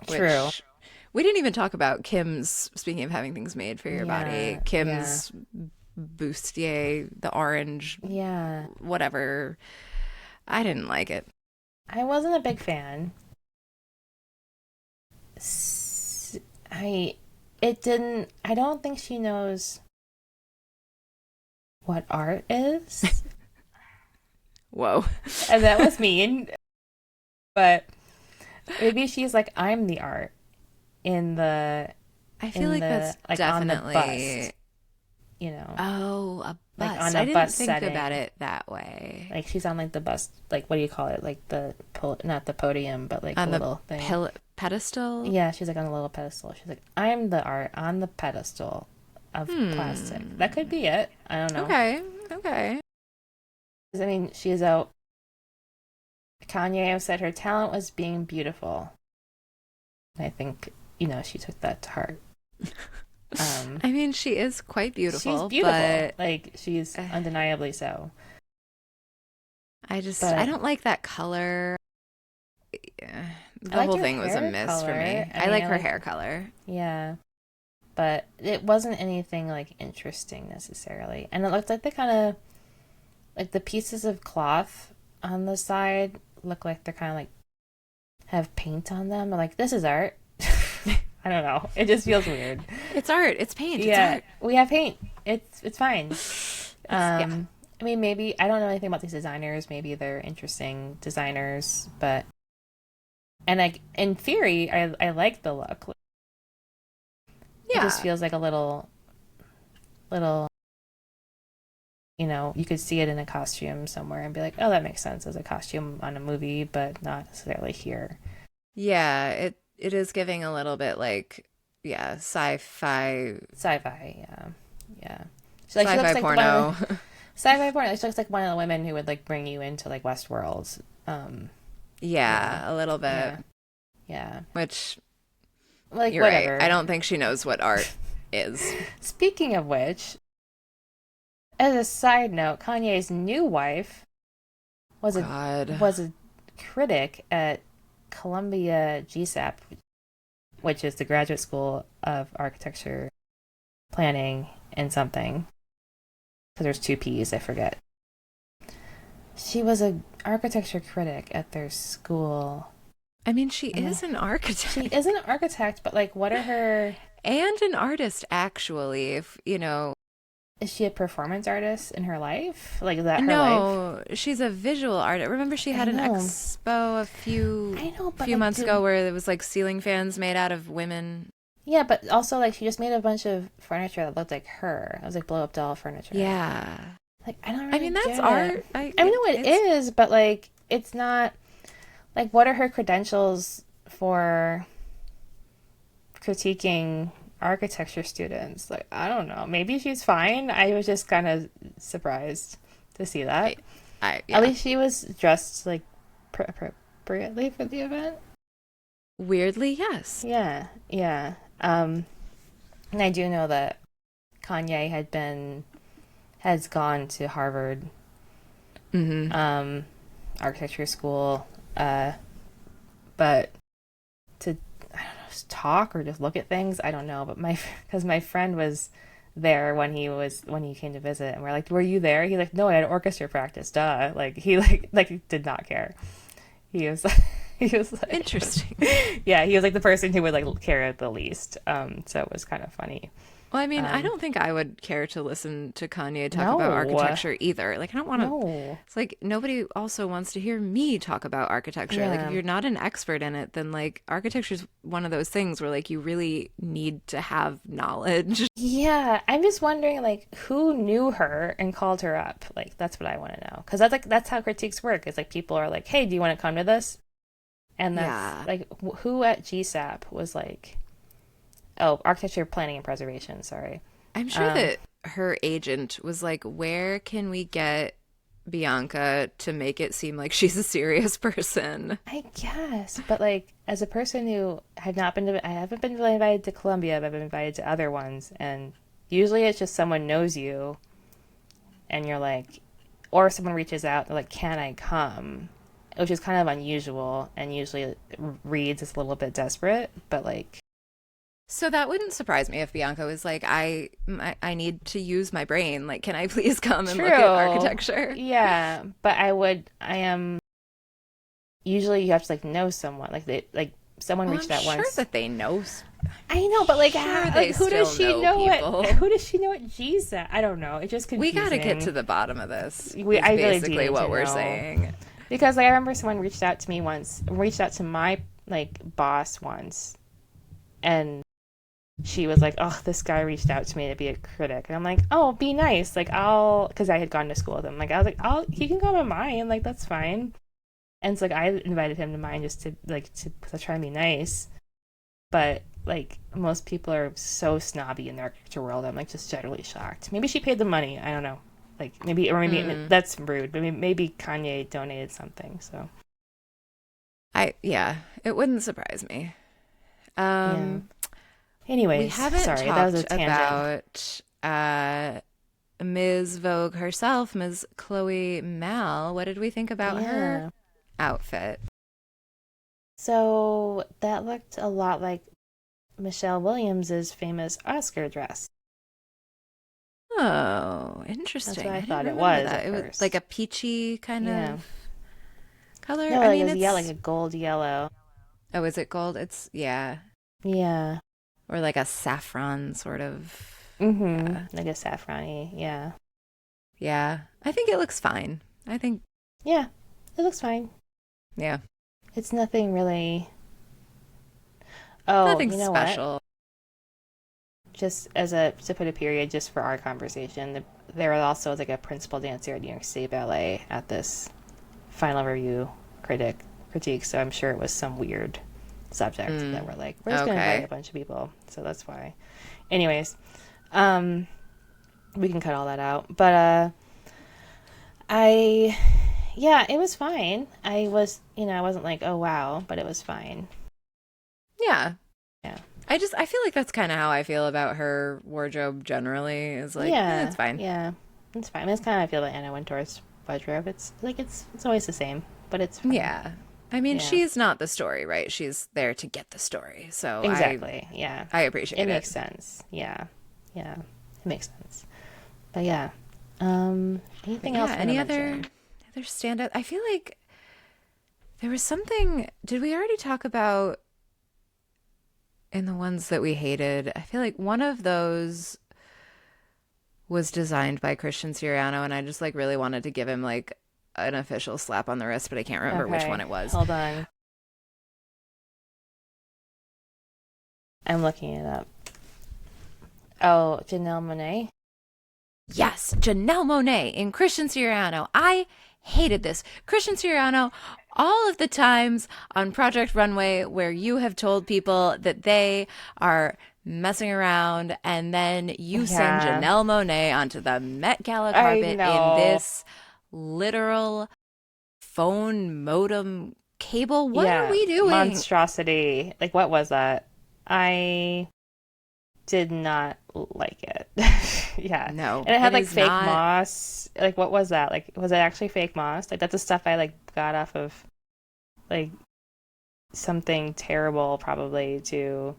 True. which we didn't even talk about Kim's, speaking of having things made for your body, Yeah, yeah, Kim's bustier, the orange, yeah. whatever. I didn't like it. I wasn't a big fan. S- I it didn't. I don't think she knows what art is, Whoa. and that was mean. But maybe she's like, I'm the art in the I feel like that's like on the definitely. bust, you know, Oh, a like on bust. a I didn't bus think about setting. it that way. Like she's on like the bus, like what do you call it? Like not the podium, but like the On the little thing. pedestal? Yeah, she's like on a little pedestal. She's like, I'm the art on the pedestal of plastic. Hmm. That could be it. I don't know. Okay. Okay. I mean, she's out. Kanye said her talent was being beautiful. I think, she took that to heart. I mean, she is quite She's beautiful, beautiful. but Like, she's undeniably so. I But don't like that color. Yeah, I the liked whole her thing was a hair miss for color. me. I I mean, like I her like, hair color. yeah. But it wasn't anything like interesting necessarily. And it looked like they kind of, like the pieces of cloth on the side look like they're kind of like have paint on them. I'm like, this is art. I don't know. It just feels weird. It's art. It's paint. It's Yeah, art. we have paint. It's fine. Yeah. I mean, maybe I don't know anything about these designers. Maybe they're interesting designers, but and like in theory, I like the look. It just Yeah. feels like a little. You could see it in a costume somewhere and be like, oh, that makes sense as a costume on a movie, but not necessarily here. Yeah, it is giving a little bit like yeah, Sci-fi, yeah, yeah. She looks sci-fi like porno. sci-fi porn. She looks like one of the women who would like bring you into like Westworld. Yeah, Yeah, a little bit. yeah, yeah. Which Like you're right. whatever. I don't think she knows what art is. Speaking of which, as a side note, Kanye's new wife was a God. was a critic at Columbia GSAP, which is the Graduate School of Architecture, Planning, and something. Because there's two P's, I forget. She was a architecture critic at their school. I mean, she And is an she architect is an architect, but like, what are her? and an artist, actually. If you know, Is she a performance artist in her life? Like, is that her life? No, she's a visual artist. Remember she I had an know. expo a few I know, but few like, months ago where it was like ceiling fans made out of women. yeah, but also like she just made a bunch of furniture that looked like her. It was like blow up doll furniture. Yeah. Like, I don't I really mean, that's get it. art. I I mean, it, no, it it's is, but like, it's not like what are her credentials for critiquing architecture students? Like, I don't know. Maybe she's fine. I was just kind of surprised to see I, that. At yeah. least she was dressed like appropriately for the event. Weirdly, yes. Yeah, yeah. And I do know that Kanye has gone to Harvard Mm-hmm. um, architecture school, uh, but to I don't know, just talk or just look at things, I don't know. But my because my friend was there when he came to visit, and we're like, "Were you there?" He's like, "No, I had orchestra practice." Duh. Like he like did not care. He was he was like, Interesting. yeah, he was like the person who would like care the least. So it was kind of funny. Well, I mean, I Um, don't think I would care to listen to Kanye talk about no, architecture either. Like, I don't want to. no, It's like nobody also wants to hear me talk about architecture. Like, if yeah. you're not an expert in it, then like architecture is one of those things where like you really need to have knowledge. Yeah, I'm just wondering, like, who knew her and called her up? Like, that's what I want to know. Because that's how critiques work. It's like people are like, "Hey, do you want to come to this?" And that's Yeah. like, who at GSAP was like, "Oh, architecture, planning, and preservation." Sorry. I'm sure Um, that her agent was like, where can we get Bianca to make it seem like she's a serious person? I guess, but like, as a person who I haven't been really invited to Columbia, but I've been invited to other ones, and usually it's just someone knows you, and you're like, or someone reaches out, they're like, "Can I come?" Which is kind of unusual and usually reads as a little bit desperate, but like, So that wouldn't surprise me if Bianca was like, I need to use my brain. Like, can I please come and look at true, architecture? yeah, but I am usually you have to like know someone, like they like someone Well, I'm reached out sure once. that they know. I know, but like, Sure, like they who does still she know know it? people. Who does she know it? Jesus, I don't know. It's just We got to get confusing. to the bottom of this, We, is I really do basically need to what we're know saying. because like I remember someone reached out to me once, reached out to my like boss once, and she was like, "Oh, this guy reached out to me to be a critic," and I'm like, "Oh, be nice, like I'll," because I had gone to school with him. Like I was like, "I'll," he can come to mine, like that's fine. And it's like I invited him to mine just to try and be nice, but like most people are so snobby in the architecture world. I'm like just generally shocked. Maybe she paid the money. I don't know. Like maybe or maybe Mm, that's rude. But maybe Kanye donated something. So yeah, it wouldn't surprise me. yeah. Um, we Anyways, haven't sorry, that was a talked tangent. about Ms. Vogue herself, Ms. Chloe Mal. What did we think about her Yeah. outfit? So that looked a lot like Michelle Williams's famous Oscar dress. Oh, That's interesting. what I I didn't thought it remember was that. at It was like a first. peachy kind Yeah. of color. No, I like it mean, was yeah, like it's, a gold yellow. oh, is it gold? It's, yeah. Yeah. Or like a saffron sort of. Yeah. Like a saffrony. Yeah. Yeah. I think it looks fine. I think, Yeah. It looks fine. yeah. It's nothing really. Oh, Nothing you know what? special. Just as a to put a period, just for our conversation, there was also like a principal dancer at New York State Ballet at this final review critique. So I'm sure it was some weird subject that Mm, we're like, we're just gonna invite a okay. bunch of people. So that's why. Anyways, um, we can cut all that out. But I yeah, it was fine. I wasn't like, oh wow, but it was fine. Yeah. Yeah. I feel like that's kind of how I feel about her wardrobe generally, is like, it's Yeah, fine. yeah, it's fine. I mean, it's kind of I feel like Anna Wintour's wardrobe. It's like it's always the same, but it's fine. Yeah. I mean, Yeah, she's not the story, right? She's there to get the story. So exactly. Yeah, I it appreciate it. makes sense. Yeah, yeah, it makes sense. But yeah, But anything else yeah, you want to any other mention? standout? I feel like there was something. Did we already talk about in the ones that we hated? I feel like one of those was designed by Christian Siriano, and I just like really wanted to give him like an official slap on the wrist, but I can't remember which one Okay, it was. hold on. I'm looking it up. Oh, Janelle Monáe. Yes, Janelle Monáe in Christian Siriano. I hated this. Christian Siriano, all of the times on Project Runway where you have told people that they are messing around and then you send Yeah, Janelle Monáe onto the Met Gala I carpet in know. this literal phone modem cable. What are Yeah, we doing? monstrosity. Like, what was that? I did not like it. Yeah. No, And it had it like is fake not. moss. Like, what was that? Like, was it actually fake moss? Like, that's the stuff I like got off of like something terrible probably to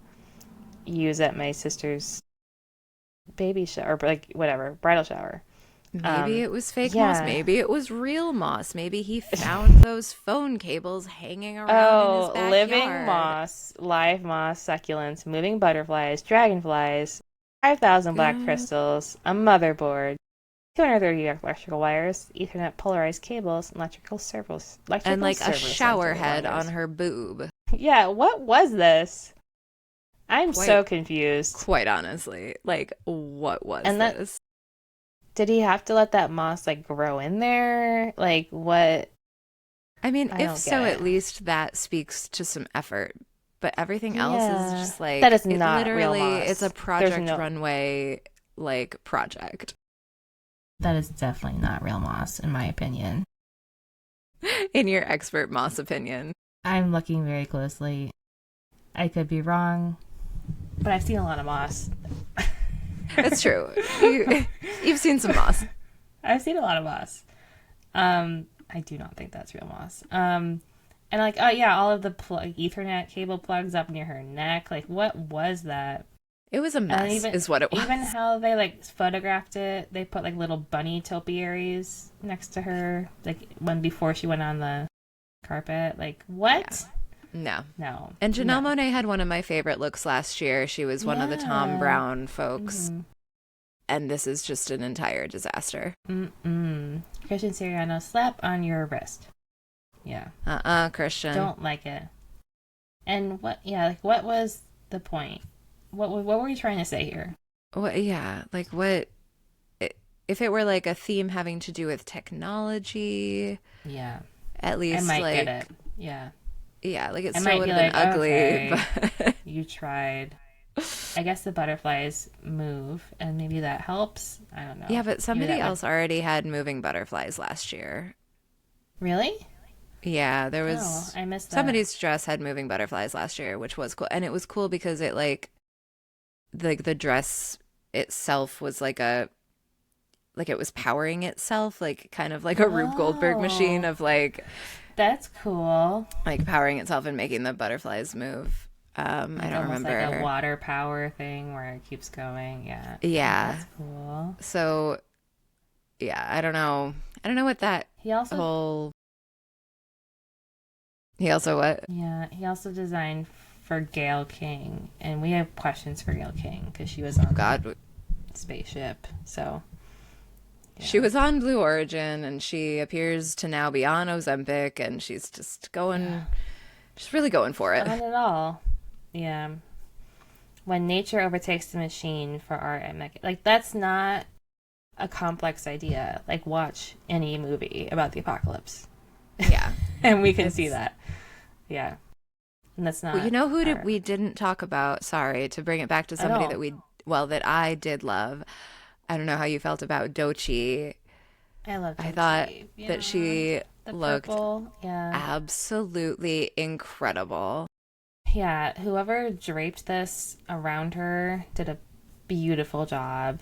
use at my sister's baby shower or like whatever, bridal shower. Maybe Um, it was fake moss. yeah. Maybe it was real moss. Maybe he found those phone cables hanging around in his Oh, living backyard. moss, live moss, succulents, moving butterflies, dragonflies, 5,000 black Good. crystals, a motherboard, 230 electrical wires, Ethernet polarized cables, and And electrical like a servo shower sensor head on wires. her boob. Yeah, what was this? I'm Quite, so confused. quite honestly. Like, what was And that this? did he have to let that moss like grow in there? Like what? I mean, I if don't get so, at it. least that speaks to some effort. But everything else is Yeah, just that like, is it not real literally, it's a moss. There's Project no. Runway, like, project. That is definitely not real moss, in my opinion. In your expert moss opinion. I'm looking very closely. I could be wrong, but I've seen a lot of moss. It's true. You've seen some moss. I've seen a lot of moss. I do not think that's real moss. And like, oh yeah, all of the Ethernet cable plugs up near her neck. Like, what was that? It was a And mess, is what it was. even how they like photographed it, they put like little bunny topiaries next to her, like when before she went on the carpet. Like, Yeah. what? No. No, And Janelle no. Monáe had one of my favorite looks last year. She was one of the Tom Yeah. Brown folks. Mm-hmm. And this is just an entire disaster. Mm-mm. Christian Siriano, slap on your wrist. Yeah. Christian. Don't like it. And what? Yeah, like what was the point? What were you trying to say here? What, yeah, like what? If it were like a theme having to do with technology, Yeah, at I least might like, get it. Yeah, yeah, like it I still might would be have been like, ugly, okay, but you tried. I guess the butterflies move, and maybe that helps. I don't know. yeah, but Maybe somebody that would else already had moving butterflies last year. really. Yeah, there Oh, was I missed that. somebody's dress had moving butterflies last year, which was cool. And it was cool because it like the dress itself was like it was powering itself, like kind of like a Rube Goldberg machine Oh, of that's cool. like powering itself and making the butterflies move. I Like don't almost like a remember. water power thing where it keeps going. Yeah, Yeah. that's cool. So yeah, I don't know. I don't know what that He also whole he also what? Yeah, he also designed for Gail King, and we have questions for Gail King because she was on that God, spaceship. So, she yeah, was on Blue Origin and she appears to now be on Ozempic and she's just yeah, going she's really going for it. on it all. Yeah, when nature overtakes the machine for art and like that's not a complex idea. Like watch any movie about the apocalypse, Yeah. and we can see It's that. Yeah, and that's well, you not know who did art we didn't talk about, sorry, to bring it back to at somebody all. that we well that I did love. I don't know how you felt about Dochi. I love I thought Dochi. that Yeah, she the looked purple. Yeah. absolutely incredible. Yeah, whoever draped this around her did a beautiful job.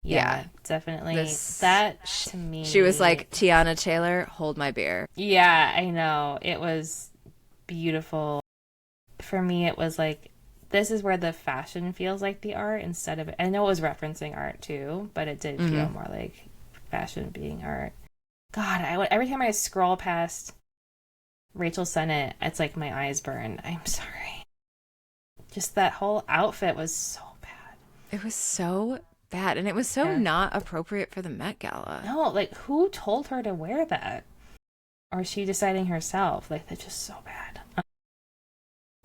Yeah. Yeah, definitely. This That to she was me, like, Tiana Taylor, hold my beer. yeah, I know. It was beautiful. For me, it was like, this is where the fashion feels like the art instead of, I know it was referencing art too, but it did Hmm. feel more like fashion being art. God, every time I scroll past Rachel Sennett, it's like my eyes burn. I'm sorry. Just that whole outfit was so bad. It was so bad. And it was so Yeah. not appropriate for the Met Gala. No, like who told her to wear that? Or is she deciding herself? Like that's just so bad.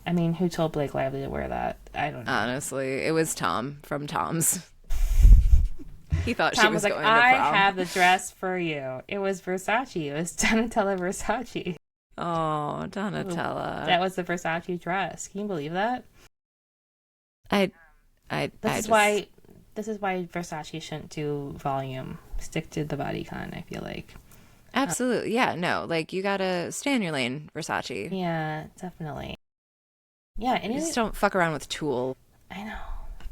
I mean, who told Blake Lively to wear that? I don't know. Honestly, it was Tom from Tom's. He thought she Tom was was like, going to I prom. have the dress for you. It was Versace. It was Donatella Versace. Oh, That Donatella. was the Versace dress. Can you believe that? I, I This is just why this is why Versace shouldn't do volume. Stick to the bodycon, I feel like. absolutely, yeah, no, like you gotta stay in your lane, Versace. Yeah, definitely. Yeah, You any just don't fuck around with Tool. I know.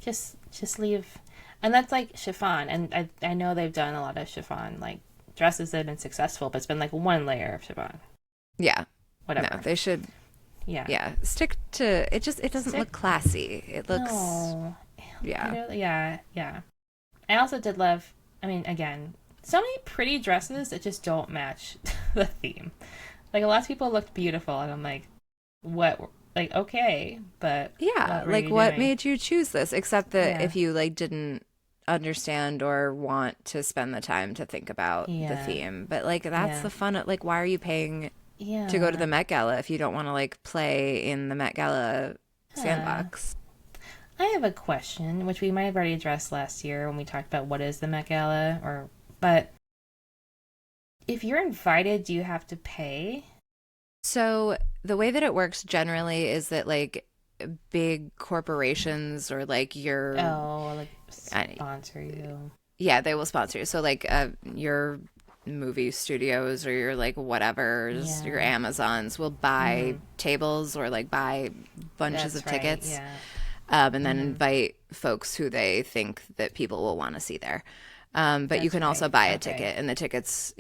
Just leave. And that's like chiffon. And I know they've done a lot of chiffon like dresses that have been successful, but it's been like one layer of chiffon. Yeah, no, Whatever. they should. Yeah. Yeah, stick to it. Just it doesn't Stick look classy. It looks, No. yeah, Yeah. I also did love, I mean, again, so many pretty dresses that just don't match the theme. Like, a lot of people looked beautiful, and I'm like, what? Like, okay, but yeah. what were Like, you what doing? made you choose this? Except that Yeah. if you like didn't understand or want to spend the time to think about the Yeah. theme, but like that's Yeah. the fun. Like, why are you paying to go to Yeah. the Met Gala if you don't want to like play in the Met Gala Huh. sandbox? I have a question, which we might have already addressed last year when we talked about what is the Met Gala, but if you're invited, do you have to pay? So the way that it works generally is that like big corporations or like your Oh, like I- sponsor you. yeah, they will sponsor you. So like your movie studios or your like whatever's, your Yeah. Amazons will buy tables or like buy bunches That's of right. tickets, Yeah. and then invite folks who they think that people will want to see there. But you That's can also right. buy a Okay. ticket, and the tickets,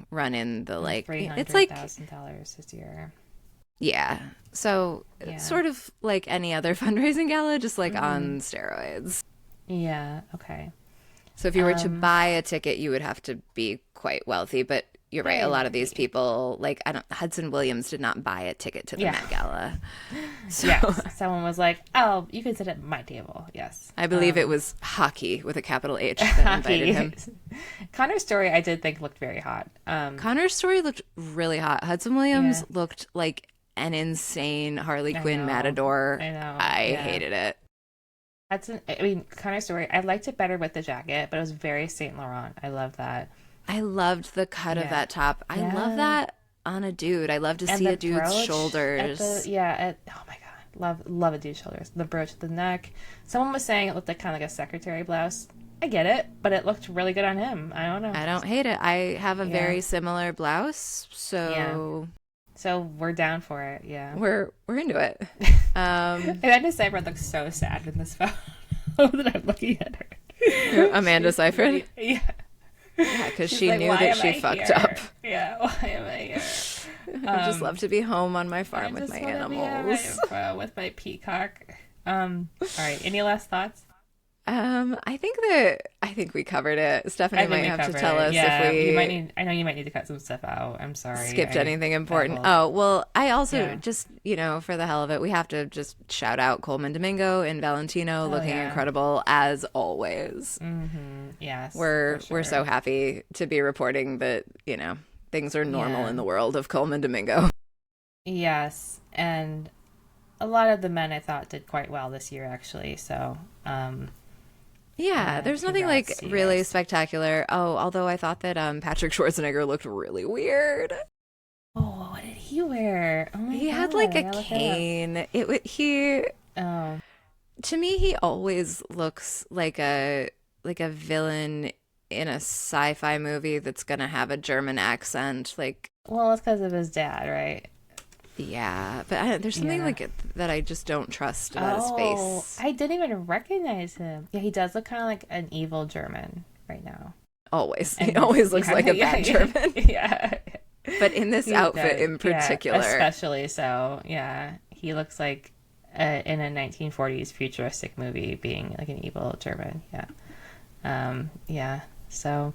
run in the Like like three it's hundred like thousand dollars this year. yeah. So Yeah. sort of like any other fundraising gala, just like Mm-hmm. on steroids. Yeah. Okay. So if you were to Um. buy a ticket, you would have to be quite wealthy. But you're right. A Very lot of these wealthy. people, like I don't, Hudson Williams did not buy a ticket to the Yeah. Met Gala. So Yes. Someone was like, "Oh, you can sit at my table." Yes. I believe it was Hockey with a capital H that invited him. Connor's story, I did think looked very hot. Connor's story looked really hot. Hudson Williams Yeah. looked like an insane Harley I Quinn know. matador. I know. I Yeah. hated it. I mean, Connor's story. I liked it better with the jacket, but it was very Saint Laurent. I love that. I loved the cut of Yeah. that top. I love Yeah. that on a dude. I love to And see the a dude's brooch shoulders. oh my god, love a dude's shoulders. The brooch at the neck. Someone was saying it looked like kind of like a secretary blouse. I get it, but it looked really good on him. I don't know. I don't hate it. I have a Yeah. very similar blouse, so So we're down for it. Yeah. we're into it. And then December looks so sad in this photo that I'm looking at her. Amanda Seyfried. Yeah. Yeah, because She's she like, knew "Why that am she I fucked here? up. Yeah, why am I here? I just love to be home on my farm I with just my wanna be animals. with my peacock. All right. Any last thoughts? I think we covered it. Stephanie I think might we have to covered tell it. us Yeah, if you might we need. I know you might need to cut some stuff out. I'm sorry. skipped anything important. babbled. Oh, well, I also Yeah. just, for the hell of it, we have to just shout out Coleman Domingo and Valentino looking yeah. incredible as always. Yes, We're for we're sure. so happy to be reporting that, things are normal Yeah. in the world of Coleman Domingo. Yes, and a lot of the men I thought did quite well this year, actually. So, Yeah, there's nothing like congrats to you really guys. spectacular. Oh, although I thought that Patrick Schwarzenegger looked really weird. oh, what did he wear? Oh my He god, had like I a gotta look it up. cane. He Oh, to me he always looks like a villain in a sci-fi movie that's gonna have a German accent. Like, well, it's because of his dad, right? yeah, but there's something Yeah. like that I just don't trust about his face. I didn't even recognize him. Yeah, he does look kind of like an evil German right now. Always, he And always looks yeah, like a yeah, bad yeah, German. Yeah. But in this He outfit does. in Yeah, particular, especially so. Yeah, he looks like in a 1940s futuristic movie being like an evil German. Yeah. Yeah. So.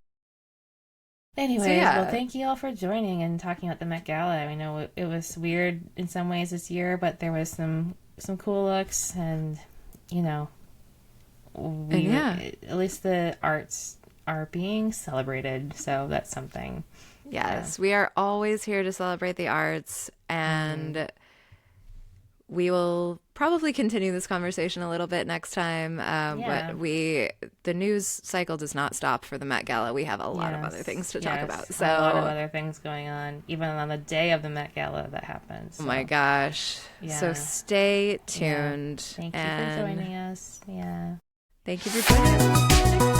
Anyways, yeah. well, thank you all for joining and talking about the Met Gala. I know it was weird in some ways this year, but there was some cool looks, and And we yeah. at least the arts are being celebrated, so that's something. Yes, we are always here to celebrate the arts, and we will probably continue this conversation a little bit next time. Yeah. But the news cycle does not stop for the Met Gala. We have a lot of other Yes, things to talk about. yes, a lot of So, other things going on, even on the day of the Met Gala that happens. oh So, my gosh. So yeah, stay yeah. tuned, Thank you for and joining us. Yeah. thank you for joining us.